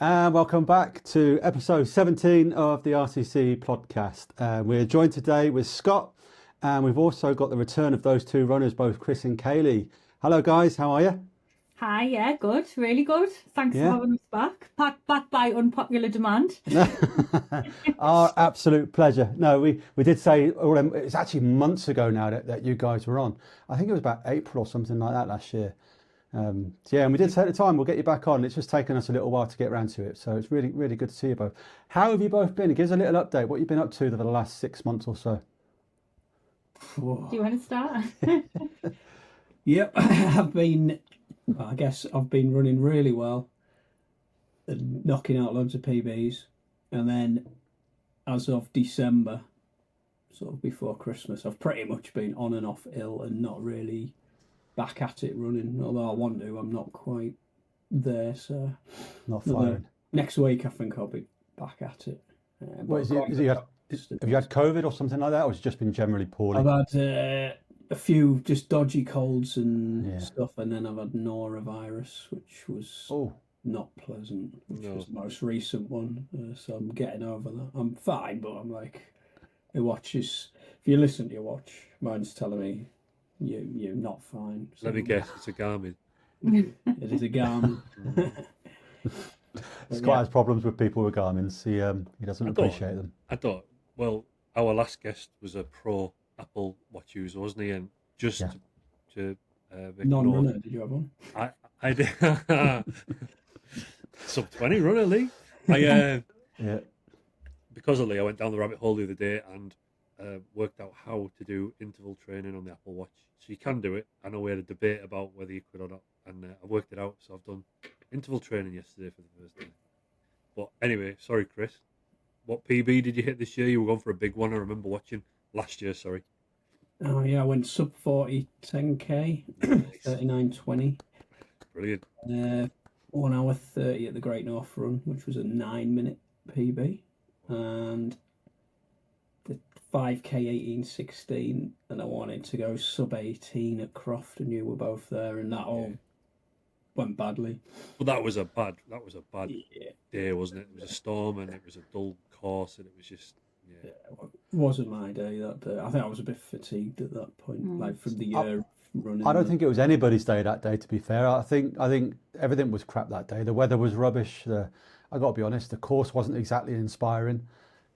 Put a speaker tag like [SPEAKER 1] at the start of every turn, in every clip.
[SPEAKER 1] And welcome back to episode 17 of the RCC PLodcast. We're joined today with Scott, and we've also got the return of those two runners, both Chris and Kaylee. Hello, guys. How are you?
[SPEAKER 2] Hi, yeah, good, really good. Thanks for
[SPEAKER 1] Yeah.
[SPEAKER 2] having us back. Back by unpopular demand.
[SPEAKER 1] Our absolute pleasure. No, we did say, it's actually months ago now that you guys were on. I think it was about April or something like that last year. So yeah, and we did say at the time we'll get you back on. It's just taken us a little while to get around to it. So it's really, really good to see you both. How have you both been? Give us a little update. What you've been up to for the last 6 months or so.
[SPEAKER 2] Do you want to start?
[SPEAKER 3] Yep, I've been running really well and knocking out loads of PBs. And then as of December, sort of before Christmas, I've pretty much been on and off ill and not really back at it running. Although I want to, I'm not quite there. So
[SPEAKER 1] Not firing.
[SPEAKER 3] next week, I think I'll be back at it.
[SPEAKER 1] Have you had COVID or something like that, or has it just been generally poorly?
[SPEAKER 3] I've had a few just dodgy colds and stuff, and then I've had norovirus, which was not pleasant, which was the most recent one. So I'm getting over that. I'm fine, but I'm like, your watch is, if you listen to your watch, mine's telling me you're not fine. So
[SPEAKER 4] Let me guess, it's a Garmin.
[SPEAKER 3] it is a Garmin.
[SPEAKER 1] Scott has problems with people with Garmins. He doesn't appreciate them.
[SPEAKER 4] I thought, well, our last guest was a pro Apple Watch user, wasn't he? And just to
[SPEAKER 3] non-runner, did you have one?
[SPEAKER 4] I did. Sub 20 runner, Lee. Because of Lee, I went down the rabbit hole the other day and worked out how to do interval training on the Apple Watch. So you can do it. I know we had a debate about whether you could or not, and I worked it out. So I've done interval training yesterday for the first time. But anyway, sorry, Chris. What PB did you hit this year? You were going for a big one. I remember watching last year. Sorry.
[SPEAKER 3] Oh yeah, I went sub 40 10k, 39:20.
[SPEAKER 4] Brilliant.
[SPEAKER 3] 1 hour 30 at the Great North Run, which was a 9-minute PB, and the 5k 18:16, and I wanted to go sub 18 at Croft, and you were both there, and that all went badly.
[SPEAKER 4] Well, that was a bad day, wasn't it? It was a storm and it was a dull course, and it was just
[SPEAKER 3] it wasn't my day that day. I think I was a bit fatigued at that point, like from the year running.
[SPEAKER 1] I don't think it was anybody's day that day, to be fair. I think everything was crap that day. The weather was rubbish. I got to be honest, the course wasn't exactly inspiring.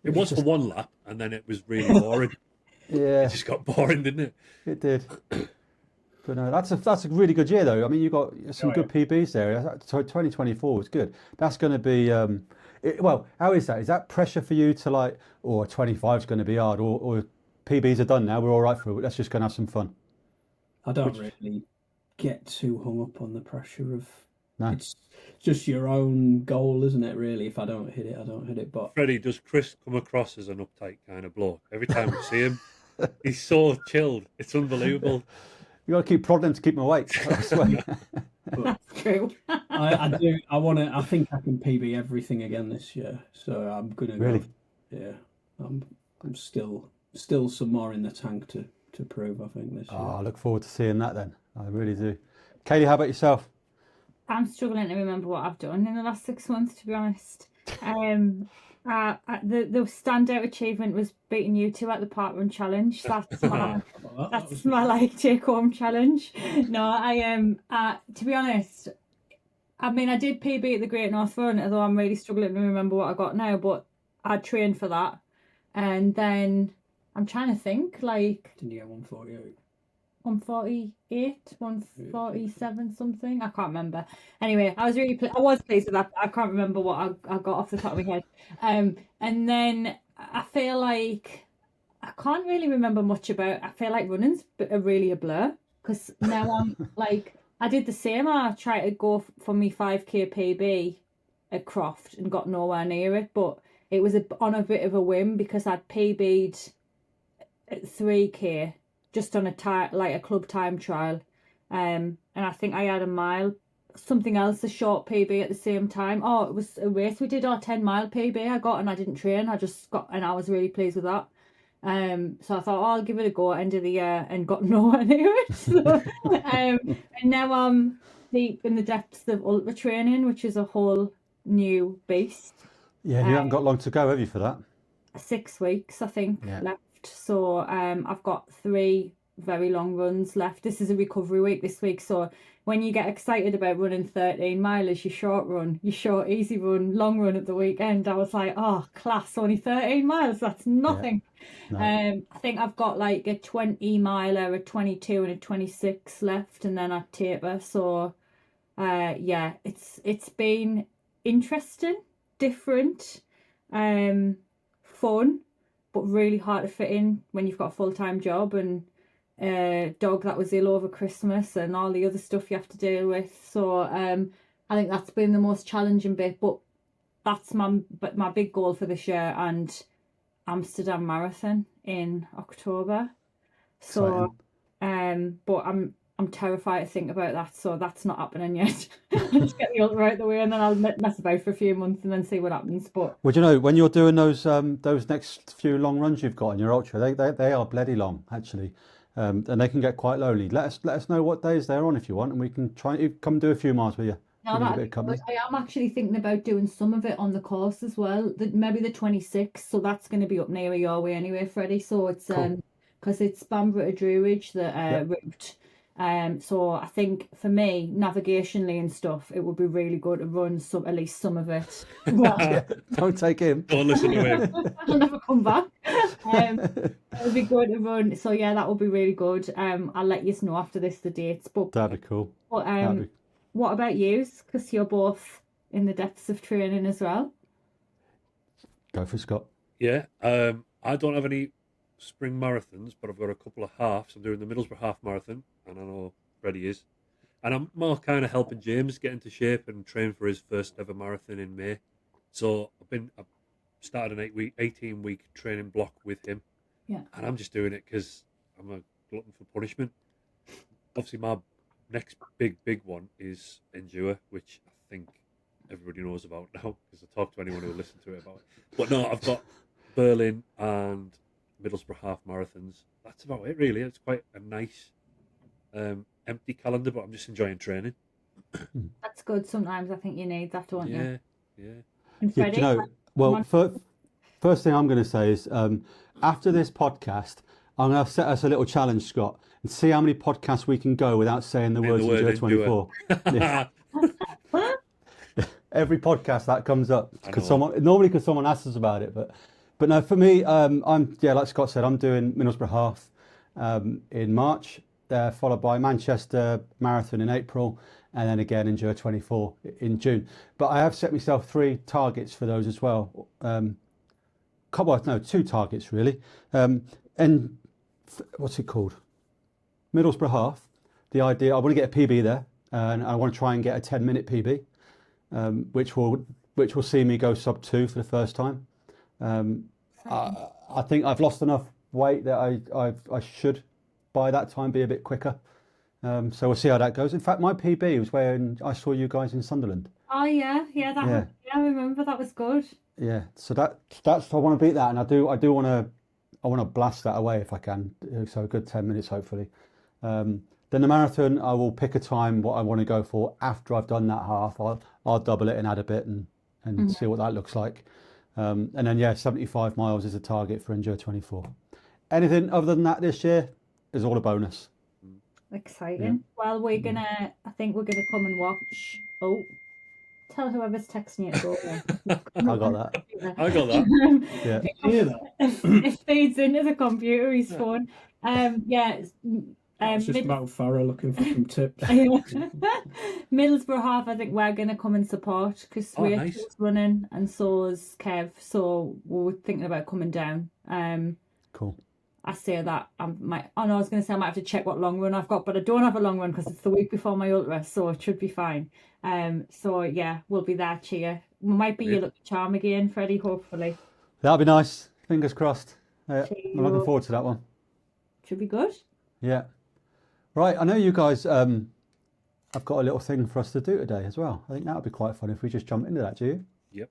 [SPEAKER 4] It was for one lap, and then it was really boring. It just got boring, didn't it?
[SPEAKER 1] It did. But no, that's a really good year though. I mean, you got some good PBs there. So 2024 was good. That's going to be how is that? Is that pressure for you to like, 25 is going to be hard, or PBs are done now? We're all right for it. Let's just go and have some fun.
[SPEAKER 3] I don't really get too hung up on the pressure of.
[SPEAKER 1] No.
[SPEAKER 3] It's just your own goal, isn't it? Really, if I don't hit it, I don't hit it. But
[SPEAKER 4] Freddie, does Chris come across as an uptight kind of bloke? Every time we see him, he's so chilled. It's unbelievable.
[SPEAKER 1] You got to keep prodding to keep him awake. I swear.
[SPEAKER 2] That's true.
[SPEAKER 3] I do. I think I can PB everything again this year. So I'm gonna
[SPEAKER 1] really.
[SPEAKER 3] I'm still some more in the tank to prove. I think this year.
[SPEAKER 1] I look forward to seeing that then. I really do. Kaylee, how about yourself?
[SPEAKER 2] I'm struggling to remember what I've done in the last 6 months, to be honest. The standout achievement was beating you two at the park run challenge. That's my like take home challenge. No, to be honest, I mean I did PB at the Great North Run, although I'm really struggling to remember what I got now, but I trained for that. And then I'm trying to think, like,
[SPEAKER 3] didn't you get 148?
[SPEAKER 2] 148, 147 something. I can't remember. Anyway, I was pleased with that. I can't remember what I got off the top of my head. And then I feel like I can't really remember much about. I feel like running's really a blur, because now I'm like, I did the same. I tried to go for me 5k PB at Croft and got nowhere near it, but it was on a bit of a whim because I'd PB'd at 3k. Just on a club time trial, and I think I had a mile, something else, a short PB at the same time. Oh, it was a race we did, our 10-mile PB I got, and I didn't train. I just got, and I was really pleased with that. So I thought, I'll give it a go at end of the year, and got nowhere near it. So, and now I'm deep in the depths of ultra training, which is a whole new beast.
[SPEAKER 1] Yeah, you haven't got long to go, have you, for that?
[SPEAKER 2] 6 weeks, I think,
[SPEAKER 1] Yeah.
[SPEAKER 2] left. So I've got 3 very long runs left. This is a recovery week this week. So when you get excited about running 13 mile as your short run, your short, easy run, long run at the weekend, I was like, oh, class, only 13 miles. That's nothing.
[SPEAKER 1] No.
[SPEAKER 2] I think I've got like a 20 miler, a 22 and a 26 left, and then I taper. So yeah, it's been interesting, different, fun, but really hard to fit in when you've got a full-time job and a dog that was ill over Christmas and all the other stuff you have to deal with. So I think that's been the most challenging bit, but that's my big goal for this year, and Amsterdam Marathon in October. So but I'm terrified to think about that, so that's not happening yet. Let's get the ultra out the way, and then I'll mess about for a few months and then see what happens. But
[SPEAKER 1] Well, do you know, when you're doing those next few long runs you've got in your ultra, they are bloody long actually, and they can get quite lonely. Let us know what days they're on if you want, and we can try to come do a few miles with you.
[SPEAKER 2] no,
[SPEAKER 1] Give you a
[SPEAKER 2] that'd
[SPEAKER 1] bit
[SPEAKER 2] be
[SPEAKER 1] of company.
[SPEAKER 2] good. I am actually thinking about doing some of it on the course as well. Maybe the 26th, so that's going to be up near your way anyway, Freddie. So it's
[SPEAKER 1] Cool.
[SPEAKER 2] because it's Bamburgh to Druridge, the
[SPEAKER 1] Yep.
[SPEAKER 2] route. So I think for me, navigationally and stuff, it would be really good to run at least some of it. Well,
[SPEAKER 1] Yeah, don't take him.
[SPEAKER 4] Don't listen to him.
[SPEAKER 2] I'll never come back. It would be good to run. So yeah, that would be really good. I'll let you know after this the dates. But
[SPEAKER 1] That'd be cool.
[SPEAKER 2] But what about yous? Because you're both in the depths of training as well.
[SPEAKER 1] Go for Scott.
[SPEAKER 4] Yeah, I don't have any spring marathons, but I've got a couple of halves. I'm doing the Middlesbrough half marathon, and I know Freddie is. And I'm more kind of helping James get into shape and train for his first ever marathon in May. So I've started an 18-week training block with him.
[SPEAKER 2] Yeah.
[SPEAKER 4] And I'm just doing it because I'm a glutton for punishment. Obviously, my next big one is Endure, which I think everybody knows about now because I talk to anyone who will listen to it about it. But no, I've got Berlin and Middlesbrough half marathons. That's about it, really. It's quite a nice empty calendar, but I'm just enjoying training.
[SPEAKER 2] That's good. Sometimes I think you need that, don't you?
[SPEAKER 4] Yeah.
[SPEAKER 2] And
[SPEAKER 1] Yeah,
[SPEAKER 2] Freddie,
[SPEAKER 1] do you know, well, first thing I'm going to say is after this podcast, I'm going to set us a little challenge, Scott, and see how many podcasts we can go without saying the words
[SPEAKER 4] word
[SPEAKER 1] Endure 24. Yeah. Every podcast that comes up, because someone asks us about it, but no, for me, like Scott said, I'm doing Middlesbrough half in March, followed by Manchester Marathon in April, and then again Endure 24 in June. But I have set myself 3 targets for those as well. 2 targets really. And what's it called? Middlesbrough half. The idea, I want to get a PB there, and I want to try and get a 10-minute PB, which will see me go sub 2 for the first time. I think I've lost enough weight that I should by that time be a bit quicker. So we'll see how that goes. In fact, my PB was when I saw you guys in Sunderland.
[SPEAKER 2] Oh yeah, I remember that was good.
[SPEAKER 1] Yeah, so that's I want to beat that, and I do want to blast that away if I can. So a good 10 minutes hopefully. Then the marathon, I will pick a time what I want to go for after I've done that half. I'll double it and add a bit and see what that looks like. And then 75 miles is a target for Endure 24. Anything other than that this year is all a bonus.
[SPEAKER 2] Exciting. Well, I think we're gonna come and watch. Oh, tell whoever's texting you to go there.
[SPEAKER 1] I got that. Yeah.
[SPEAKER 3] Hear that?
[SPEAKER 2] It feeds into the computer, his phone.
[SPEAKER 3] It's just Matt Farrell looking for some tips.
[SPEAKER 2] Middlesbrough half, I think we're going to come and support because we're
[SPEAKER 4] nice.
[SPEAKER 2] running and so is Kev. So we're thinking about coming down.
[SPEAKER 1] Cool.
[SPEAKER 2] I say that I was going to say I might have to check what long run I've got, but I don't have a long run because it's the week before my ultra, so it should be fine. So yeah, we'll be there, cheer. We might be your lucky charm again, Freddie, hopefully.
[SPEAKER 1] That'll be nice. Fingers crossed. I'm looking forward to that one.
[SPEAKER 2] Should be good.
[SPEAKER 1] Yeah. Right, I know you guys have got a little thing for us to do today as well. I think that would be quite fun if we just jump into that, do you?
[SPEAKER 4] Yep.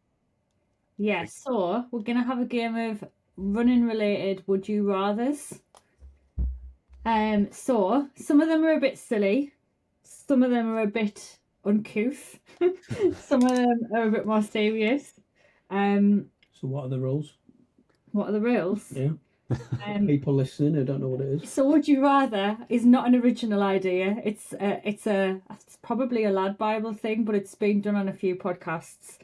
[SPEAKER 2] Yeah, so we're going to have a game of running related would you rathers. So some of them are a bit silly, some of them are a bit uncouth. Some of them are a bit more serious.
[SPEAKER 3] So what are the rules?
[SPEAKER 2] What are the rules?
[SPEAKER 3] Yeah. People listening who don't know what it is.
[SPEAKER 2] So Would You Rather is not an original idea. It's probably a Lad Bible thing, but it's been done on a few podcasts.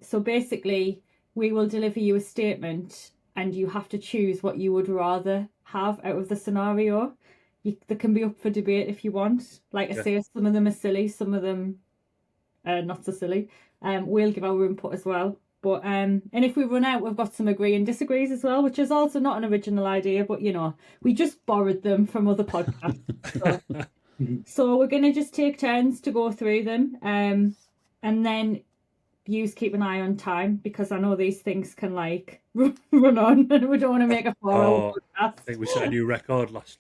[SPEAKER 2] So basically, we will deliver you a statement, and you have to choose what you would rather have out of the scenario. They can be up for debate if you want. Like I say, some of them are silly, some of them are not so silly. We'll give our input as well. But and if we run out, we've got some agree and disagrees as well, which is also not an original idea, but we just borrowed them from other podcasts. So we're gonna just take turns to go through them, and then you keep an eye on time, because I know these things can like run on, and we don't want to make a 4-hour podcast.
[SPEAKER 4] I think we set a new record last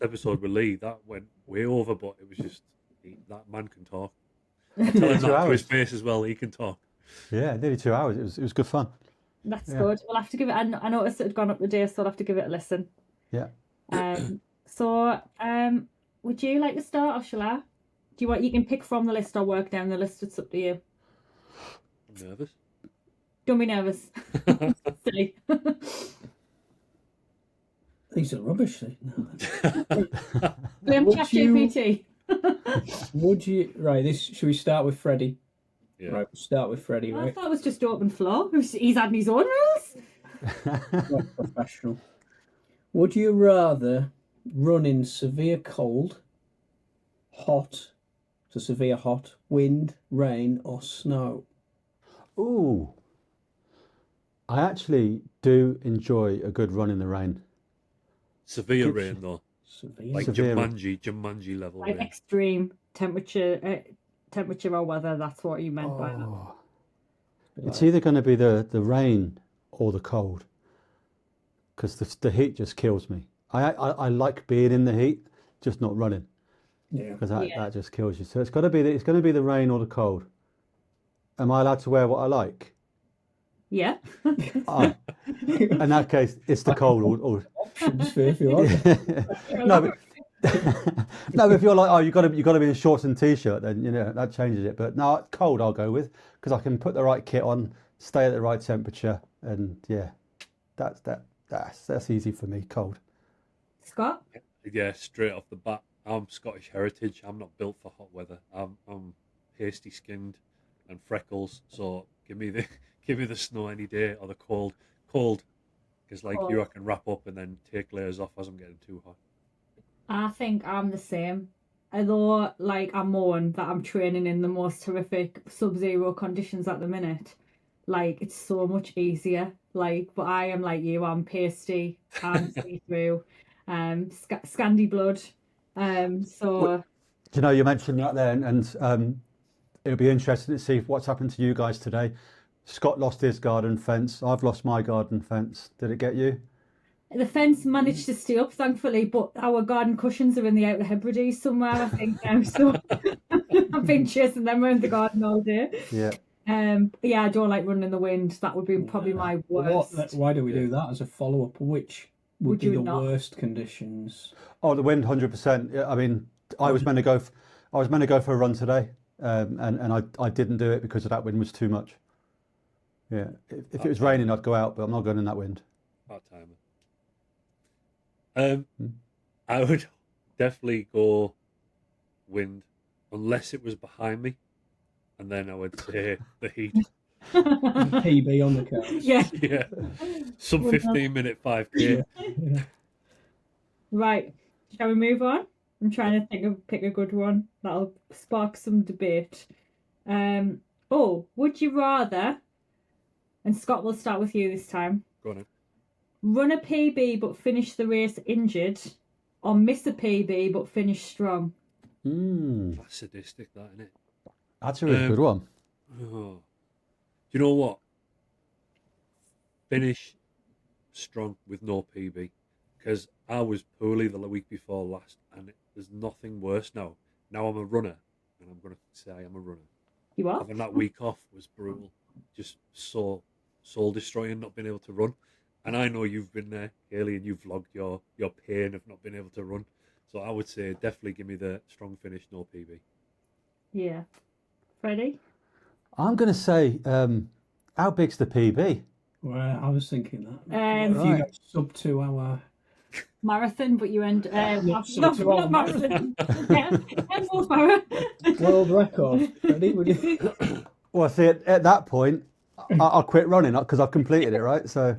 [SPEAKER 4] episode with Lee. That went way over, but it was just that man can talk. I tell him that to his face as well. He can talk.
[SPEAKER 1] Yeah, nearly 2 hours. It was good fun.
[SPEAKER 2] That's good. We'll have to give it. I noticed it had gone up the day, so I'll have to give it a listen.
[SPEAKER 1] Yeah.
[SPEAKER 2] Would you like to start, or shall I? Do you want? You can pick from the list or work down the list. It's up to you.
[SPEAKER 4] I'm nervous.
[SPEAKER 2] Don't be nervous. Silly.
[SPEAKER 3] These are rubbish.
[SPEAKER 2] Blame ChatGPT.
[SPEAKER 3] Would you? Right. Should we start with Freddie?
[SPEAKER 4] Yeah.
[SPEAKER 3] Right. We'll start with Freddie.
[SPEAKER 2] I
[SPEAKER 3] Right.
[SPEAKER 2] thought it was just open floor. He's had his own rules.
[SPEAKER 3] Not professional. Would you rather run in severe cold, hot, so severe hot, wind, rain, or snow?
[SPEAKER 1] Ooh. I actually do enjoy a good run in the rain.
[SPEAKER 4] Severe rain though,
[SPEAKER 3] Severe.
[SPEAKER 4] like
[SPEAKER 1] Severe.
[SPEAKER 4] Jumanji level
[SPEAKER 2] Like
[SPEAKER 4] rain.
[SPEAKER 2] extreme temperature or weather. That's what you meant by that.
[SPEAKER 1] Oh. It's either going to be the rain or the cold, because the heat just kills me. I like being in the heat, just not running,
[SPEAKER 3] Yeah.
[SPEAKER 1] because that just kills you. So it's going to be the rain or the cold. Am I allowed to wear what I like?
[SPEAKER 2] Yeah.
[SPEAKER 1] Oh, in that case, it's the cold.
[SPEAKER 3] Options for if you want.
[SPEAKER 1] No, but, no, but if you're like, you got to be in shorts and t-shirt, then that changes it. But no, cold I'll go with, because I can put the right kit on, stay at the right temperature, and that's easy for me. Cold.
[SPEAKER 2] Scott?
[SPEAKER 4] Yeah, straight off the bat, I'm Scottish heritage. I'm not built for hot weather. I'm pasty skinned and freckles. So give me the snow any day, or the cold, because like you, I can wrap up and then take layers off as I'm getting too hot.
[SPEAKER 2] I think I'm the same. Although, like, I mourn that I'm training in the most horrific sub-zero conditions at the minute. Like, it's so much easier. Like, but I am like you. I'm pasty. I'm see-through. Scandi blood. So.
[SPEAKER 1] You mentioned that there, and it'll be interesting to see what's happened to you guys today. Scott lost his garden fence. I've lost my garden fence. Did it get you?
[SPEAKER 2] The fence managed to stay up, thankfully, but our garden cushions are in the Outer Hebrides somewhere, I think now. So I've been chasing them around the garden all day.
[SPEAKER 1] Yeah.
[SPEAKER 2] I don't like running in the wind. That would be probably my worst.
[SPEAKER 3] Why do we do that as a follow-up? Which would be
[SPEAKER 2] you
[SPEAKER 3] the
[SPEAKER 2] not?
[SPEAKER 3] worst conditions?
[SPEAKER 1] Oh, the wind, 100%. I mean, I was meant to go for a run today, and I didn't do it because that wind was too much. Yeah, if it was raining, I'd go out, but I'm not going in that wind.
[SPEAKER 4] Part timer. I would definitely go wind, unless it was behind me, and then I would say the heat.
[SPEAKER 3] PB on the couch.
[SPEAKER 2] Yeah.
[SPEAKER 4] Yeah, some 15-minute 5K.
[SPEAKER 3] Yeah.
[SPEAKER 2] Right. Shall we move on? I'm trying to pick a good one that'll spark some debate. Would you rather? And Scott, we'll start with you this time.
[SPEAKER 4] Go on then.
[SPEAKER 2] Run a PB but finish the race injured, or miss a PB but finish strong?
[SPEAKER 4] That's sadistic, that, isn't it?
[SPEAKER 1] That's a really good one.
[SPEAKER 4] Oh. Do you know what? Finish strong with no PB, because I was poorly the week before last, and there's nothing worse now. Now I'm a runner, and I'm going to say I am a runner.
[SPEAKER 2] You are?
[SPEAKER 4] Having that week off was brutal. Just so soul destroying, not being able to run. And I know you've been there, Haley, and you've vlogged your pain of not being able to run. So I would say definitely give me the strong finish, no PB.
[SPEAKER 2] Yeah. Freddie?
[SPEAKER 1] I'm going to say, how big's the PB?
[SPEAKER 3] Well, I was thinking that.
[SPEAKER 2] Um,
[SPEAKER 3] What if you
[SPEAKER 1] Right.
[SPEAKER 3] go sub 2 hour?
[SPEAKER 2] Marathon, but you end
[SPEAKER 3] Not
[SPEAKER 2] not,
[SPEAKER 3] sub 2 hour
[SPEAKER 2] not marathon. Yeah, both marathon.
[SPEAKER 3] World record. Ready? Would you?
[SPEAKER 1] Well, see, at that point, I'll quit running because I've completed it, right? So,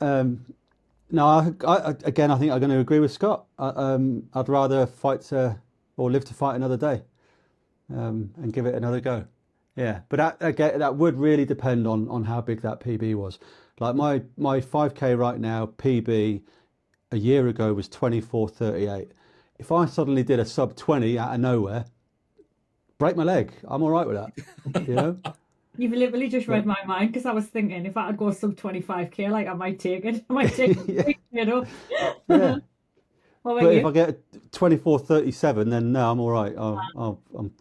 [SPEAKER 1] no, again, I think I'm going to agree with Scott. I'd rather fight or live to fight another day, and give it another go. Yeah, but again, that would really depend on how big that PB was. Like my 5K right now, PB a year ago was 24:38. If I suddenly did a sub 20 out of nowhere, break my leg. I'm all right with that, you know?
[SPEAKER 2] You've literally just read my mind because I was thinking if I'd go sub 25k, like I might take it. I might take it, you know.
[SPEAKER 1] Yeah.
[SPEAKER 2] What about
[SPEAKER 1] But
[SPEAKER 2] you?
[SPEAKER 1] if I get 24:37, then no, I'm all right. I'm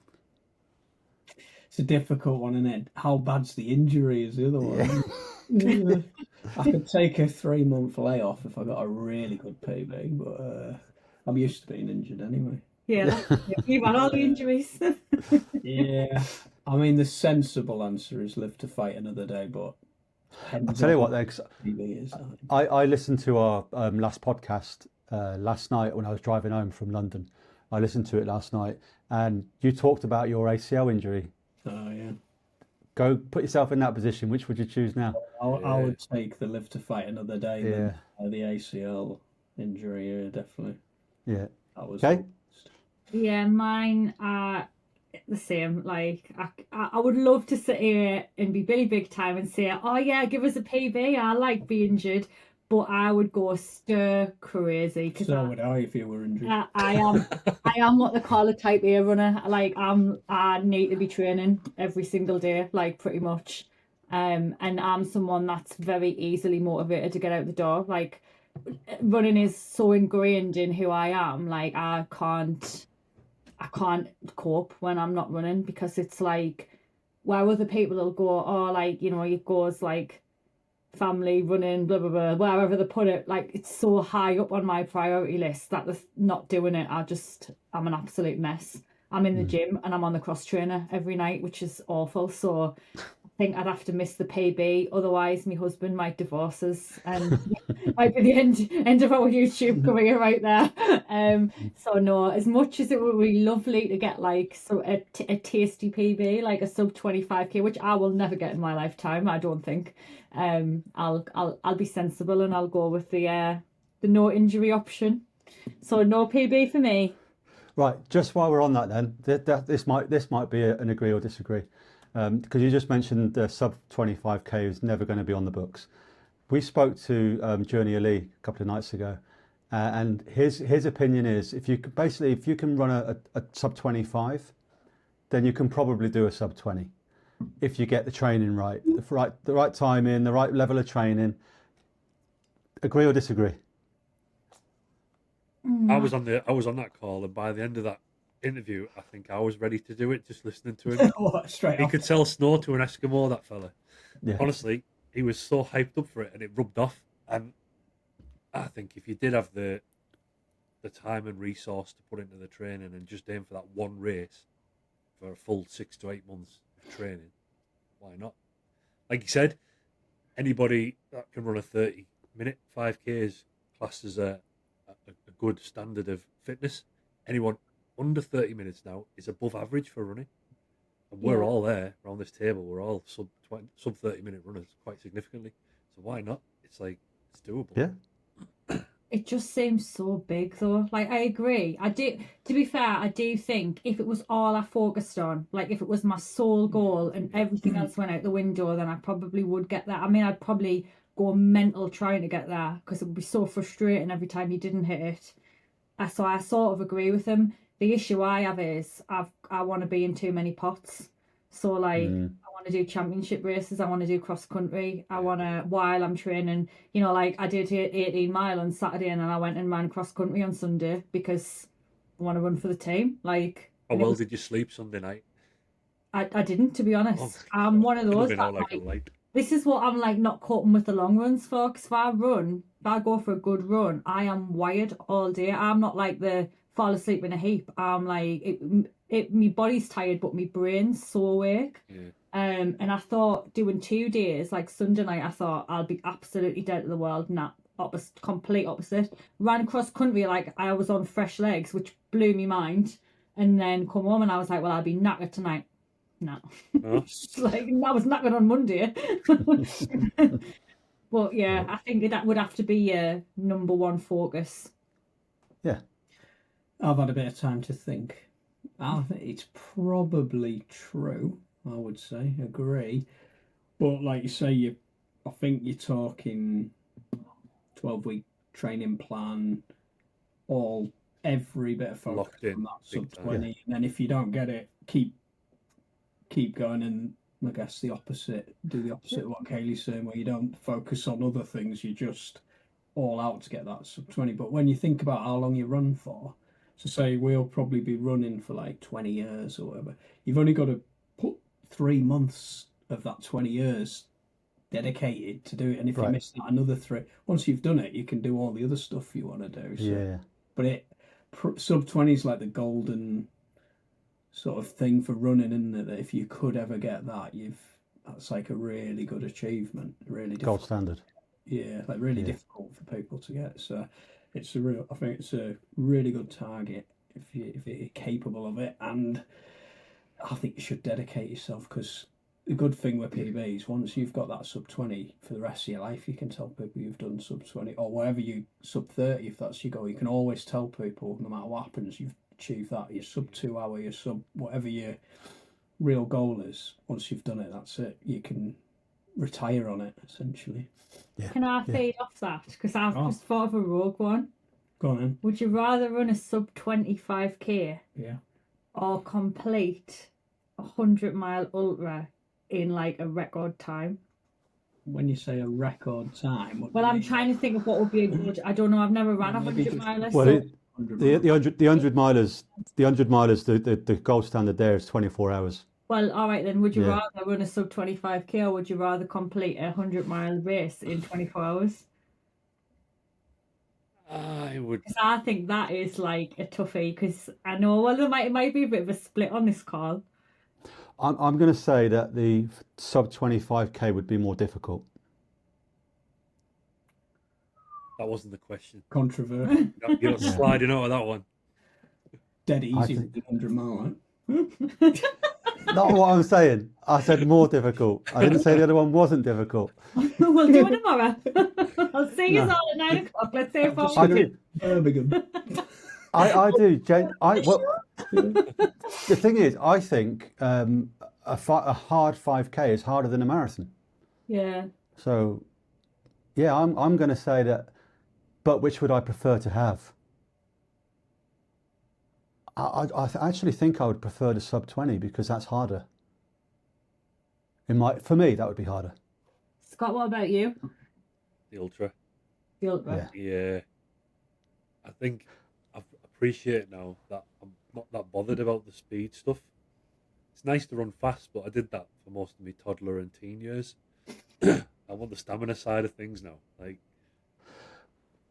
[SPEAKER 3] It's a difficult one, isn't it? How bad's the injury is the other one. Yeah. I could take a 3-month layoff if I got a really good PB, but I'm used to being injured anyway.
[SPEAKER 2] Yeah, you've had all the injuries.
[SPEAKER 3] Yeah. I mean, the sensible answer is live to fight another day, but
[SPEAKER 1] I'll tell you what, then, 'cause
[SPEAKER 3] PB is.
[SPEAKER 1] I listened to our last podcast last night when I was driving home from London. I listened to it last night, and you talked about your ACL injury.
[SPEAKER 3] Oh, yeah.
[SPEAKER 1] Go put yourself in that position. Which would you choose now?
[SPEAKER 3] I would take the live to fight another day
[SPEAKER 1] Yeah.
[SPEAKER 3] than the ACL injury, yeah, definitely.
[SPEAKER 1] Yeah.
[SPEAKER 3] That was
[SPEAKER 1] Okay.
[SPEAKER 2] Yeah, mine are the same. Like I would love to sit here and be Billy Big Time and say, oh yeah, give us a PB. I like being injured, but I would go stir crazy because
[SPEAKER 3] So would I if you were injured.
[SPEAKER 2] I am what they call a type A runner. Like I need to be training every single day, like pretty much. And I'm someone that's very easily motivated to get out the door. Like running is so ingrained in who I am. Like I can't cope when I'm not running because it's like where other people will go, oh, like, you know, it goes like family running, blah blah blah, wherever they put it. Like it's so high up on my priority list that they're not doing it. I'm an absolute mess. I'm in the gym and I'm on the cross trainer every night, which is awful. So I think I'd have to miss the PB, otherwise my husband might divorce us and might be the end of our YouTube career right there. So no, as much as it would be lovely to get like a tasty PB, like a sub 25k, which I will never get in my lifetime, I don't think. I'll be sensible and I'll go with the no injury option. So no PB for me.
[SPEAKER 1] Right. Just while we're on that, then this might be an agree or disagree, because you just mentioned the sub 25k is never going to be on the books. We spoke to Journey Ali a couple of nights ago, and his opinion is if you can run a sub 25, then you can probably do a sub 20 if you get the training right, the right timing, the right level of training. Agree or disagree?
[SPEAKER 4] I was on that call, and by the end of that interview, I think I was ready to do it. Just listening to him,
[SPEAKER 3] Straight
[SPEAKER 4] he
[SPEAKER 3] off.
[SPEAKER 4] could sell snow to an Eskimo. That fella,
[SPEAKER 1] Yeah.
[SPEAKER 4] honestly, he was so hyped up for it, and it rubbed off. And I think if you did have the time and resource to put into the training and just aim for that one race for a full 6 to 8 months of training, why not? Like you said, anybody that can run a 30-minute 5K is classed as a good standard of fitness. Anyone under 30 minutes now is above average for running. And we're all there around this table. We're all sub 30-minute runners quite significantly. So why not? It's like, it's doable.
[SPEAKER 1] Yeah.
[SPEAKER 2] It just seems so big though. Like I agree. To be fair, I do think if it was all I focused on, like if it was my sole goal and everything else went out the window, then I probably would get that. I mean, I'd probably go mental trying to get there because it would be so frustrating every time you didn't hit it. So I sort of agree with him. The issue I have is I want to be in too many pots. So like I want to do championship races. I want to do cross country. I want to, while I'm training, you know, like I did 18 mile on Saturday and then I went and ran cross country on Sunday because I want to run for the team. Like,
[SPEAKER 4] How well did you sleep Sunday night?
[SPEAKER 2] I didn't, to be honest.
[SPEAKER 4] Oh,
[SPEAKER 2] I'm one of those
[SPEAKER 4] been
[SPEAKER 2] that
[SPEAKER 4] out like a
[SPEAKER 2] like,
[SPEAKER 4] light.
[SPEAKER 2] this is what I'm like not coping with the long runs for, because if I go for a good run, I am wired all day. I'm not like the fall asleep in a heap. I'm like, my body's tired, but my brain's so awake.
[SPEAKER 4] Yeah.
[SPEAKER 2] And I thought doing 2 days, like Sunday night, I thought I'll be absolutely dead to the world. Nah, complete opposite. Ran cross country like I was on fresh legs, which blew me mind. And then come home and I was like, well, I'll be knackered tonight. No,
[SPEAKER 4] Oh,
[SPEAKER 2] like I was knackered on Monday. But yeah, I think that would have to be your number one focus.
[SPEAKER 1] Yeah.
[SPEAKER 3] I've had a bit of time to think. I think it's probably true. I would say, agree. But like you say, I think you're talking 12-week training plan, every bit of focus
[SPEAKER 4] Locked in,
[SPEAKER 3] on that
[SPEAKER 4] big
[SPEAKER 3] sub
[SPEAKER 4] time.
[SPEAKER 3] 20, and then if you don't get it, keep going, and I guess do the opposite of what Kaylee's saying, where you don't focus on other things, you just all out to get that sub 20. But when you think about how long you run for, so say we'll probably be running for like 20 years or whatever, you've only got to put 3 months of that 20 years dedicated to do it, and if you
[SPEAKER 1] Right.
[SPEAKER 3] miss that, another 3. Once you've done it, you can do all the other stuff you want to do. So.
[SPEAKER 1] Yeah.
[SPEAKER 3] But sub 20 is like the golden sort of thing for running, isn't it? That if you could ever get that, that's like a really good achievement. Really
[SPEAKER 1] Gold
[SPEAKER 3] difficult.
[SPEAKER 1] standard.
[SPEAKER 3] Yeah, like really
[SPEAKER 1] Yeah.
[SPEAKER 3] difficult for people to get. So I think it's a really good target if you're capable of it, and I think you should dedicate yourself, because the good thing with PBs, once you've got that sub 20 for the rest of your life, you can tell people you've done sub 20 or whatever, you sub 30 if that's your goal. You can always tell people, no matter what happens, you've achieved that. Your sub 2 hour, your sub whatever your real goal is. Once you've done it, that's it. You can retire on it essentially.
[SPEAKER 1] Yeah.
[SPEAKER 2] Can I
[SPEAKER 1] Yeah.
[SPEAKER 2] fade off that? Because I've
[SPEAKER 3] Oh.
[SPEAKER 2] just thought of a rogue one.
[SPEAKER 3] Go on then.
[SPEAKER 2] Would you rather run a sub 25k
[SPEAKER 3] Yeah.
[SPEAKER 2] or complete a 100-mile ultra in like a record time?
[SPEAKER 3] When you say a record time, what do
[SPEAKER 2] Well,
[SPEAKER 3] you
[SPEAKER 2] I'm
[SPEAKER 3] mean?
[SPEAKER 2] trying to think of what would be a good. I don't know. I've never ran a
[SPEAKER 3] Maybe
[SPEAKER 2] 100
[SPEAKER 3] just
[SPEAKER 2] miler.
[SPEAKER 1] Well,
[SPEAKER 2] So
[SPEAKER 1] the 100 milers, the gold standard there is 24 hours.
[SPEAKER 2] well, all right then. Would you
[SPEAKER 1] Yeah.
[SPEAKER 2] rather run a sub 25k or would you rather complete a 100-mile race in 24 hours?
[SPEAKER 4] I would.
[SPEAKER 2] Because I think that is like a toughie. Because I know, well, it might be a bit of a split on this call.
[SPEAKER 1] I'm going to say that the sub 25k would be more difficult.
[SPEAKER 4] That wasn't the question.
[SPEAKER 3] Controversial.
[SPEAKER 4] You're not
[SPEAKER 1] Yeah.
[SPEAKER 4] sliding out of that one.
[SPEAKER 3] Dead easy
[SPEAKER 1] think-
[SPEAKER 3] with 100 mile,
[SPEAKER 1] Not what I'm saying. I said more difficult. I didn't say the other one wasn't difficult.
[SPEAKER 2] We'll do it tomorrow. I'll see you
[SPEAKER 1] No.
[SPEAKER 2] all at 9 o'clock. Let's say it
[SPEAKER 1] I do.
[SPEAKER 3] Birmingham.
[SPEAKER 1] I do. The thing is, I think a hard 5k is harder than a marathon.
[SPEAKER 2] Yeah.
[SPEAKER 1] So, yeah, I'm going to say that. But which would I prefer to have? I actually think I would prefer the sub 20 because that's harder. For me, that would be harder.
[SPEAKER 2] Scott, what about you?
[SPEAKER 4] The ultra.
[SPEAKER 2] The ultra.
[SPEAKER 1] Yeah.
[SPEAKER 4] Yeah. I think I appreciate now that I'm not that bothered about the speed stuff. It's nice to run fast, but I did that for most of my toddler and teen years. I want the stamina side of things now. Like,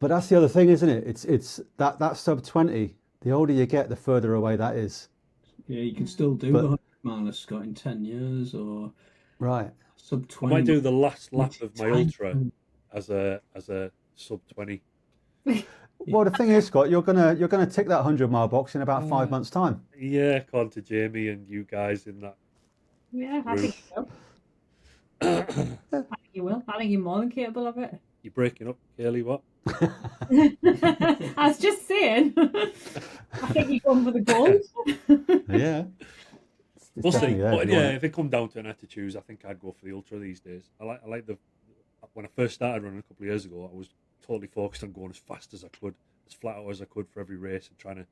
[SPEAKER 1] But that's the other thing, isn't it? It's that sub 20. The older you get, the further away that is.
[SPEAKER 3] Yeah, you can still do
[SPEAKER 1] But-
[SPEAKER 3] the 100 mile, Scott, in 10 years or
[SPEAKER 1] Right.
[SPEAKER 3] sub
[SPEAKER 4] I
[SPEAKER 3] 20.
[SPEAKER 4] might do the last lap
[SPEAKER 3] It's
[SPEAKER 4] of my
[SPEAKER 3] time.
[SPEAKER 4] ultra as a sub 20.
[SPEAKER 1] Well, the thing is, Scott, you're gonna tick that 100-mile box in about 5 months' time.
[SPEAKER 4] Yeah, according to Jamie and you guys in that.
[SPEAKER 2] Yeah, I think you will. I think you will. I think you're more than capable of it.
[SPEAKER 4] You're breaking up, Kaylee, what?
[SPEAKER 2] I was just saying. I think you're going for the gold.
[SPEAKER 1] Yeah.
[SPEAKER 4] We'll see.
[SPEAKER 1] definitely there if
[SPEAKER 4] But
[SPEAKER 1] you
[SPEAKER 4] yeah,
[SPEAKER 1] want it.
[SPEAKER 4] if it come down to an had to choose, I think I'd go for the ultra these days. I like the when I first started running a couple of years ago, I was totally focused on going as fast as I could, as flat out as I could for every race, and trying to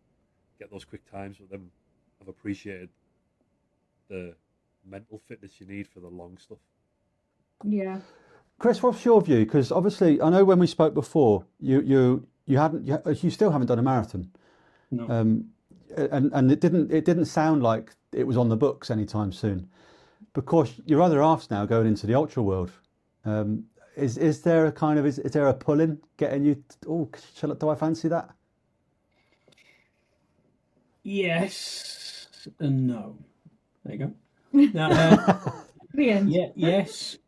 [SPEAKER 4] get those quick times. But then I've appreciated the mental fitness you need for the long stuff.
[SPEAKER 2] Yeah.
[SPEAKER 1] Chris, what's your view? Because obviously, I know when we spoke before, you still haven't done a marathon,
[SPEAKER 3] No.
[SPEAKER 1] and it didn't sound like it was on the books anytime soon. Because your other half's now going into the ultra world. Is there a kind of is there a pull in getting you? Do I fancy that?
[SPEAKER 3] Yes. Yes and no. There you go. Now,
[SPEAKER 2] The end.
[SPEAKER 3] yeah, yes.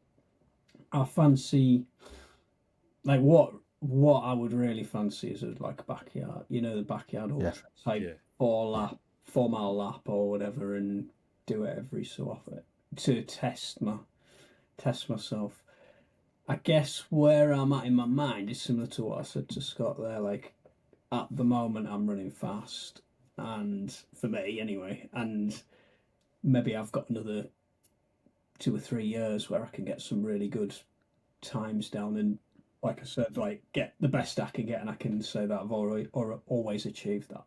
[SPEAKER 3] I fancy, like, what I would really fancy is like a backyard, the backyard ultra type
[SPEAKER 4] Yeah.
[SPEAKER 3] 4 mile lap or whatever, and do it every so often to test myself. I guess where I'm at in my mind is similar to what I said to Scott there. Like, at the moment, I'm running fast, and for me anyway, and maybe I've got another 2 or 3 years where I can get some really good times down, and like I said, like, get the best I can get, and I can say that I've always achieved that.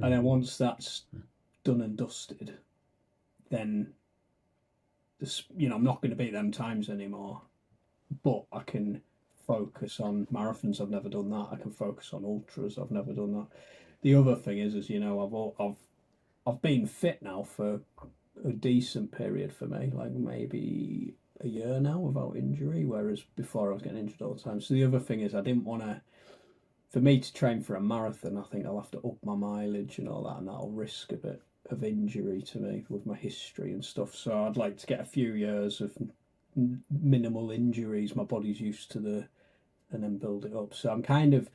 [SPEAKER 3] And then once that's done and dusted, then I'm not going to beat them times anymore. But I can focus on marathons. I've never done that. I can focus on ultras. I've never done that. The other thing is I've been fit now for a decent period for me, like maybe a year now without injury, whereas before I was getting injured all the time. So the other thing is I didn't want to, for me to train for a marathon, I think I'll have to up my mileage and all that, and that'll risk a bit of injury to me with my history and stuff. So I'd like to get a few years of minimal injuries, my body's used to and then build it up. So I'm kind of,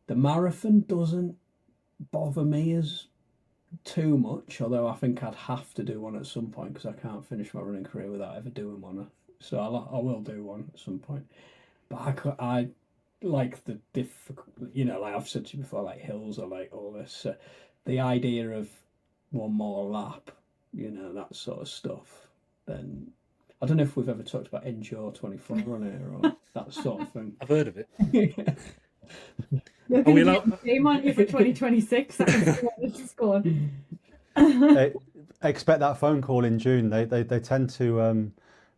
[SPEAKER 3] the marathon doesn't bother me as too much, although I think I'd have to do one at some point because I can't finish my running career without ever doing one. So I will do one at some point. But I like the difficult, like I've said to you before, like hills, or like all this. The idea of one more lap, that sort of stuff. Then I don't know if we've ever talked about Endure 24 on here or that sort of thing.
[SPEAKER 4] I've heard of it.
[SPEAKER 2] They're going to get the same on you for 2026. I can see what this is going.
[SPEAKER 1] Expect that phone call in June. They tend to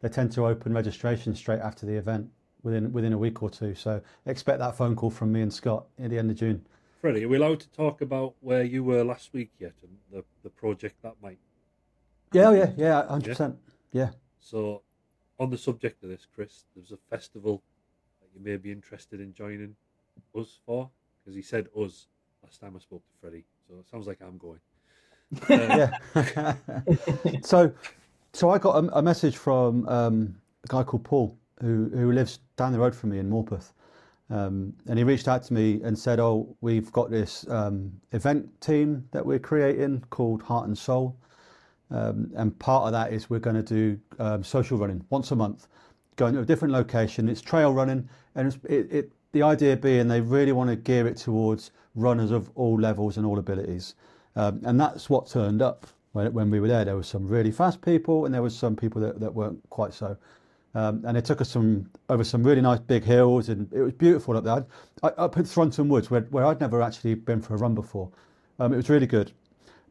[SPEAKER 1] open registration straight after the event within a week or two. So expect that phone call from me and Scott at the end of June.
[SPEAKER 4] Freddie, are we allowed to talk about where you were last week yet and the project that might?
[SPEAKER 1] Yeah, 100%. Yeah.
[SPEAKER 4] So, on the subject of this, Chris, there's a festival that you may be interested in joining us for, because he said us last time I spoke to Freddie. So it sounds like I'm going.
[SPEAKER 1] Yeah. So I got a message from a guy called Paul who lives down the road from me in Morpeth. And he reached out to me and said, "Oh, we've got this event team that we're creating called Heart and Soul. And part of that is we're going to do social running once a month, going to a different location. It's trail running, and the idea being they really want to gear it towards runners of all levels and all abilities. And that's what turned up when we were there. There were some really fast people, and there was some people that weren't quite so. And it took us over some really nice big hills, and it was beautiful up there. Up at Thronton Woods, where I'd never actually been for a run before. It was really good.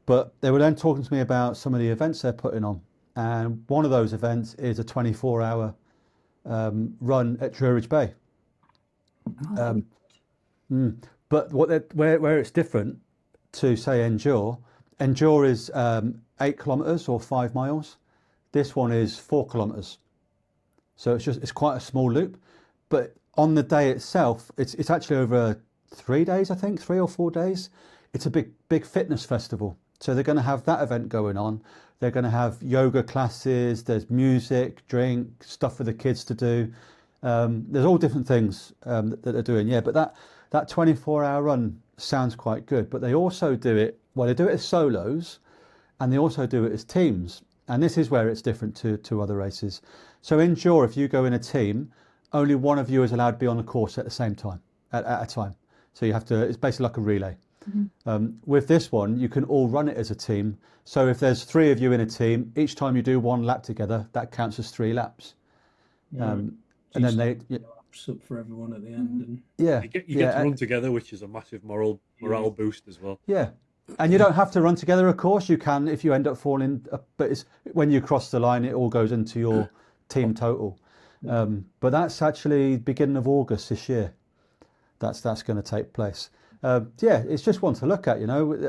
[SPEAKER 1] But they were then talking to me about some of the events they're putting on. And one of those events is a 24-hour run at Druridge Bay. But where it's different to, say, Endure is 8 kilometres or 5 miles. This one is 4 kilometres. So it's quite a small loop. But on the day itself, it's actually over 3 days, I think, 3 or 4 days. It's a big fitness festival. So they're going to have that event going on. They're going to have yoga classes. There's music, drink, stuff for the kids to do. There's all different things that they're doing. Yeah, but that 24-hour run sounds quite good. But they also do it, they do it as solos, and they also do it as teams. And this is where it's different to other races. So Endure, if you go in a team, only one of you is allowed to be on the course at the same time, at a time. So you have to, it's basically like a relay. With this one, you can all run it as a team. So if there's 3 of you in a team, each time you do 1 lap together, that counts as 3 laps. And then
[SPEAKER 3] laps up for everyone at the end. And...
[SPEAKER 4] You get to run together, which is a massive morale boost as well.
[SPEAKER 1] Yeah. And you don't have to run together, of course. You can if you end up falling. But it's when you cross the line, it all goes into your team total. But that's actually beginning of August this year. That's going to take place. It's just one to look at.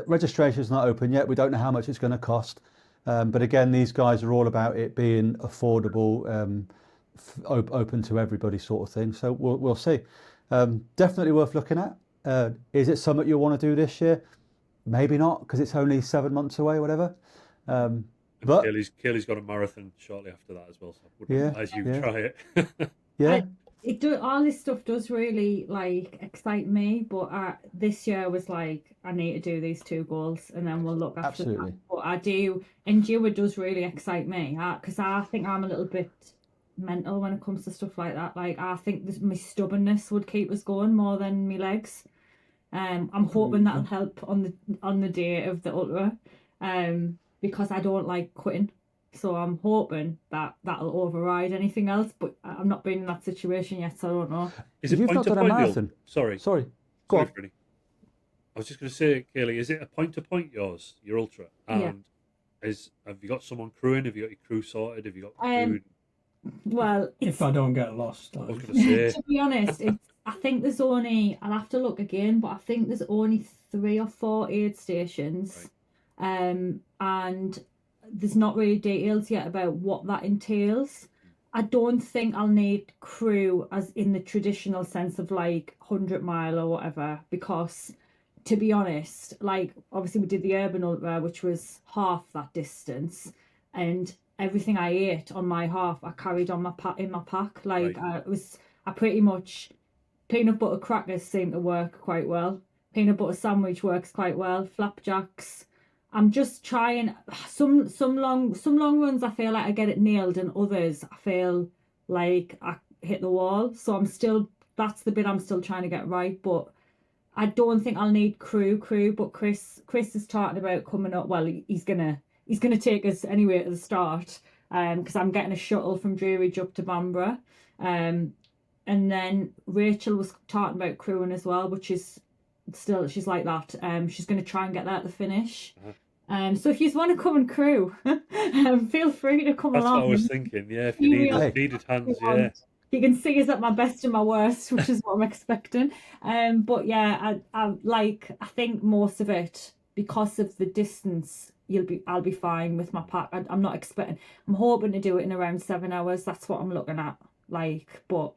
[SPEAKER 1] Registration's not open yet. We don't know how much it's going to cost. But again, these guys are all about it being affordable, open to everybody, sort of thing. So we'll see. Definitely worth looking at. Is it something you want to do this year? maybe not because it's only 7 months away, whatever. But
[SPEAKER 4] Kaylee's got a marathon shortly after that as well, so I wouldn't
[SPEAKER 1] yeah,
[SPEAKER 4] advise you
[SPEAKER 1] yeah,
[SPEAKER 4] try it.
[SPEAKER 1] yeah,
[SPEAKER 2] It do all this stuff does really like excite me, but this year was like I need to do these 2 goals and then we'll look after that.
[SPEAKER 1] absolutely.
[SPEAKER 2] But I do endure does really excite me because I think I'm a little bit mental when it comes to stuff like that. Like I think my stubbornness would keep us going more than my legs. I'm hoping that'll help on the day of the ultra, because I don't like quitting. So I'm hoping that that'll override anything else. But I'm not been in that situation yet, so I don't know.
[SPEAKER 4] Is it
[SPEAKER 1] You've
[SPEAKER 4] point
[SPEAKER 1] not
[SPEAKER 4] to
[SPEAKER 1] done a
[SPEAKER 4] point, Neil?
[SPEAKER 1] marathon.
[SPEAKER 4] Sorry,
[SPEAKER 1] Sorry, go on.
[SPEAKER 4] Freddie. I was just going to say, Kaylee, is it a point to point yours, your ultra?
[SPEAKER 2] Yeah.
[SPEAKER 4] And have you got someone crewing? Have you got your crew sorted? Have you got food?
[SPEAKER 2] Well,
[SPEAKER 3] If I don't get lost,
[SPEAKER 4] I was going to say,
[SPEAKER 2] to be honest, I think there's only, I'll have to look again, but I think there's only 3 or 4 aid stations. And there's not really details yet about what that entails. I don't think I'll need crew as in the traditional sense of like 100-mile or whatever, because to be honest, like obviously we did the urban ultra, which was half that distance, and everything I ate on my half I carried on in my pack. Like I pretty much, peanut butter crackers seem to work quite well. Peanut butter sandwich works quite well. Flapjacks. I'm just trying some long runs I feel like I get it nailed, and others I feel like I hit the wall. So that's the bit I'm still trying to get right, but I don't think I'll need crew, but Chris is talking about coming up. Well, he's gonna take us anyway at the start, because I'm getting a shuttle from Druridge up to Bamborough, and then Rachel was talking about crewing as well, which is still, she's like that. She's going to try and get that at the finish. So if you just want to come and crew, feel free to come
[SPEAKER 4] that's
[SPEAKER 2] along.
[SPEAKER 4] what I was thinking. Yeah, if you needed hands, yeah.
[SPEAKER 2] You can see us at my best and my worst, which is what I'm expecting. But yeah, I think most of it, because of the distance, I'll be fine with my pack. I'm not expecting. I'm hoping to do it in around 7 hours. That's what I'm looking at. Like, but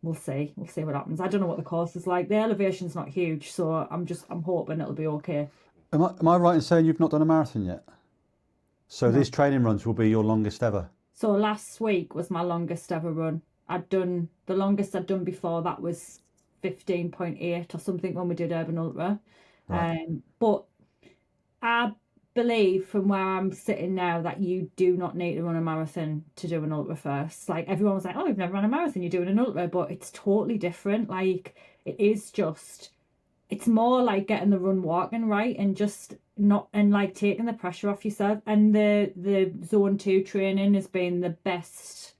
[SPEAKER 2] we'll see. We'll see what happens. I don't know what the course is like. The elevation's not huge, so I'm hoping it'll be okay.
[SPEAKER 1] Am I right in saying you've not done a marathon yet? So these training runs will be your longest ever?
[SPEAKER 2] So last week was my longest ever run. The longest I'd done before that was 15.8 or something when we did Urban Ultra.
[SPEAKER 1] Right.
[SPEAKER 2] But I believe from where I'm sitting now that you do not need to run a marathon to do an ultra first. Like everyone was like, oh, you've never run a marathon, you're doing an ultra, but it's totally different. Like it's more like getting the run walking right, and just not, and like taking the pressure off yourself. And the zone 2 training has been the best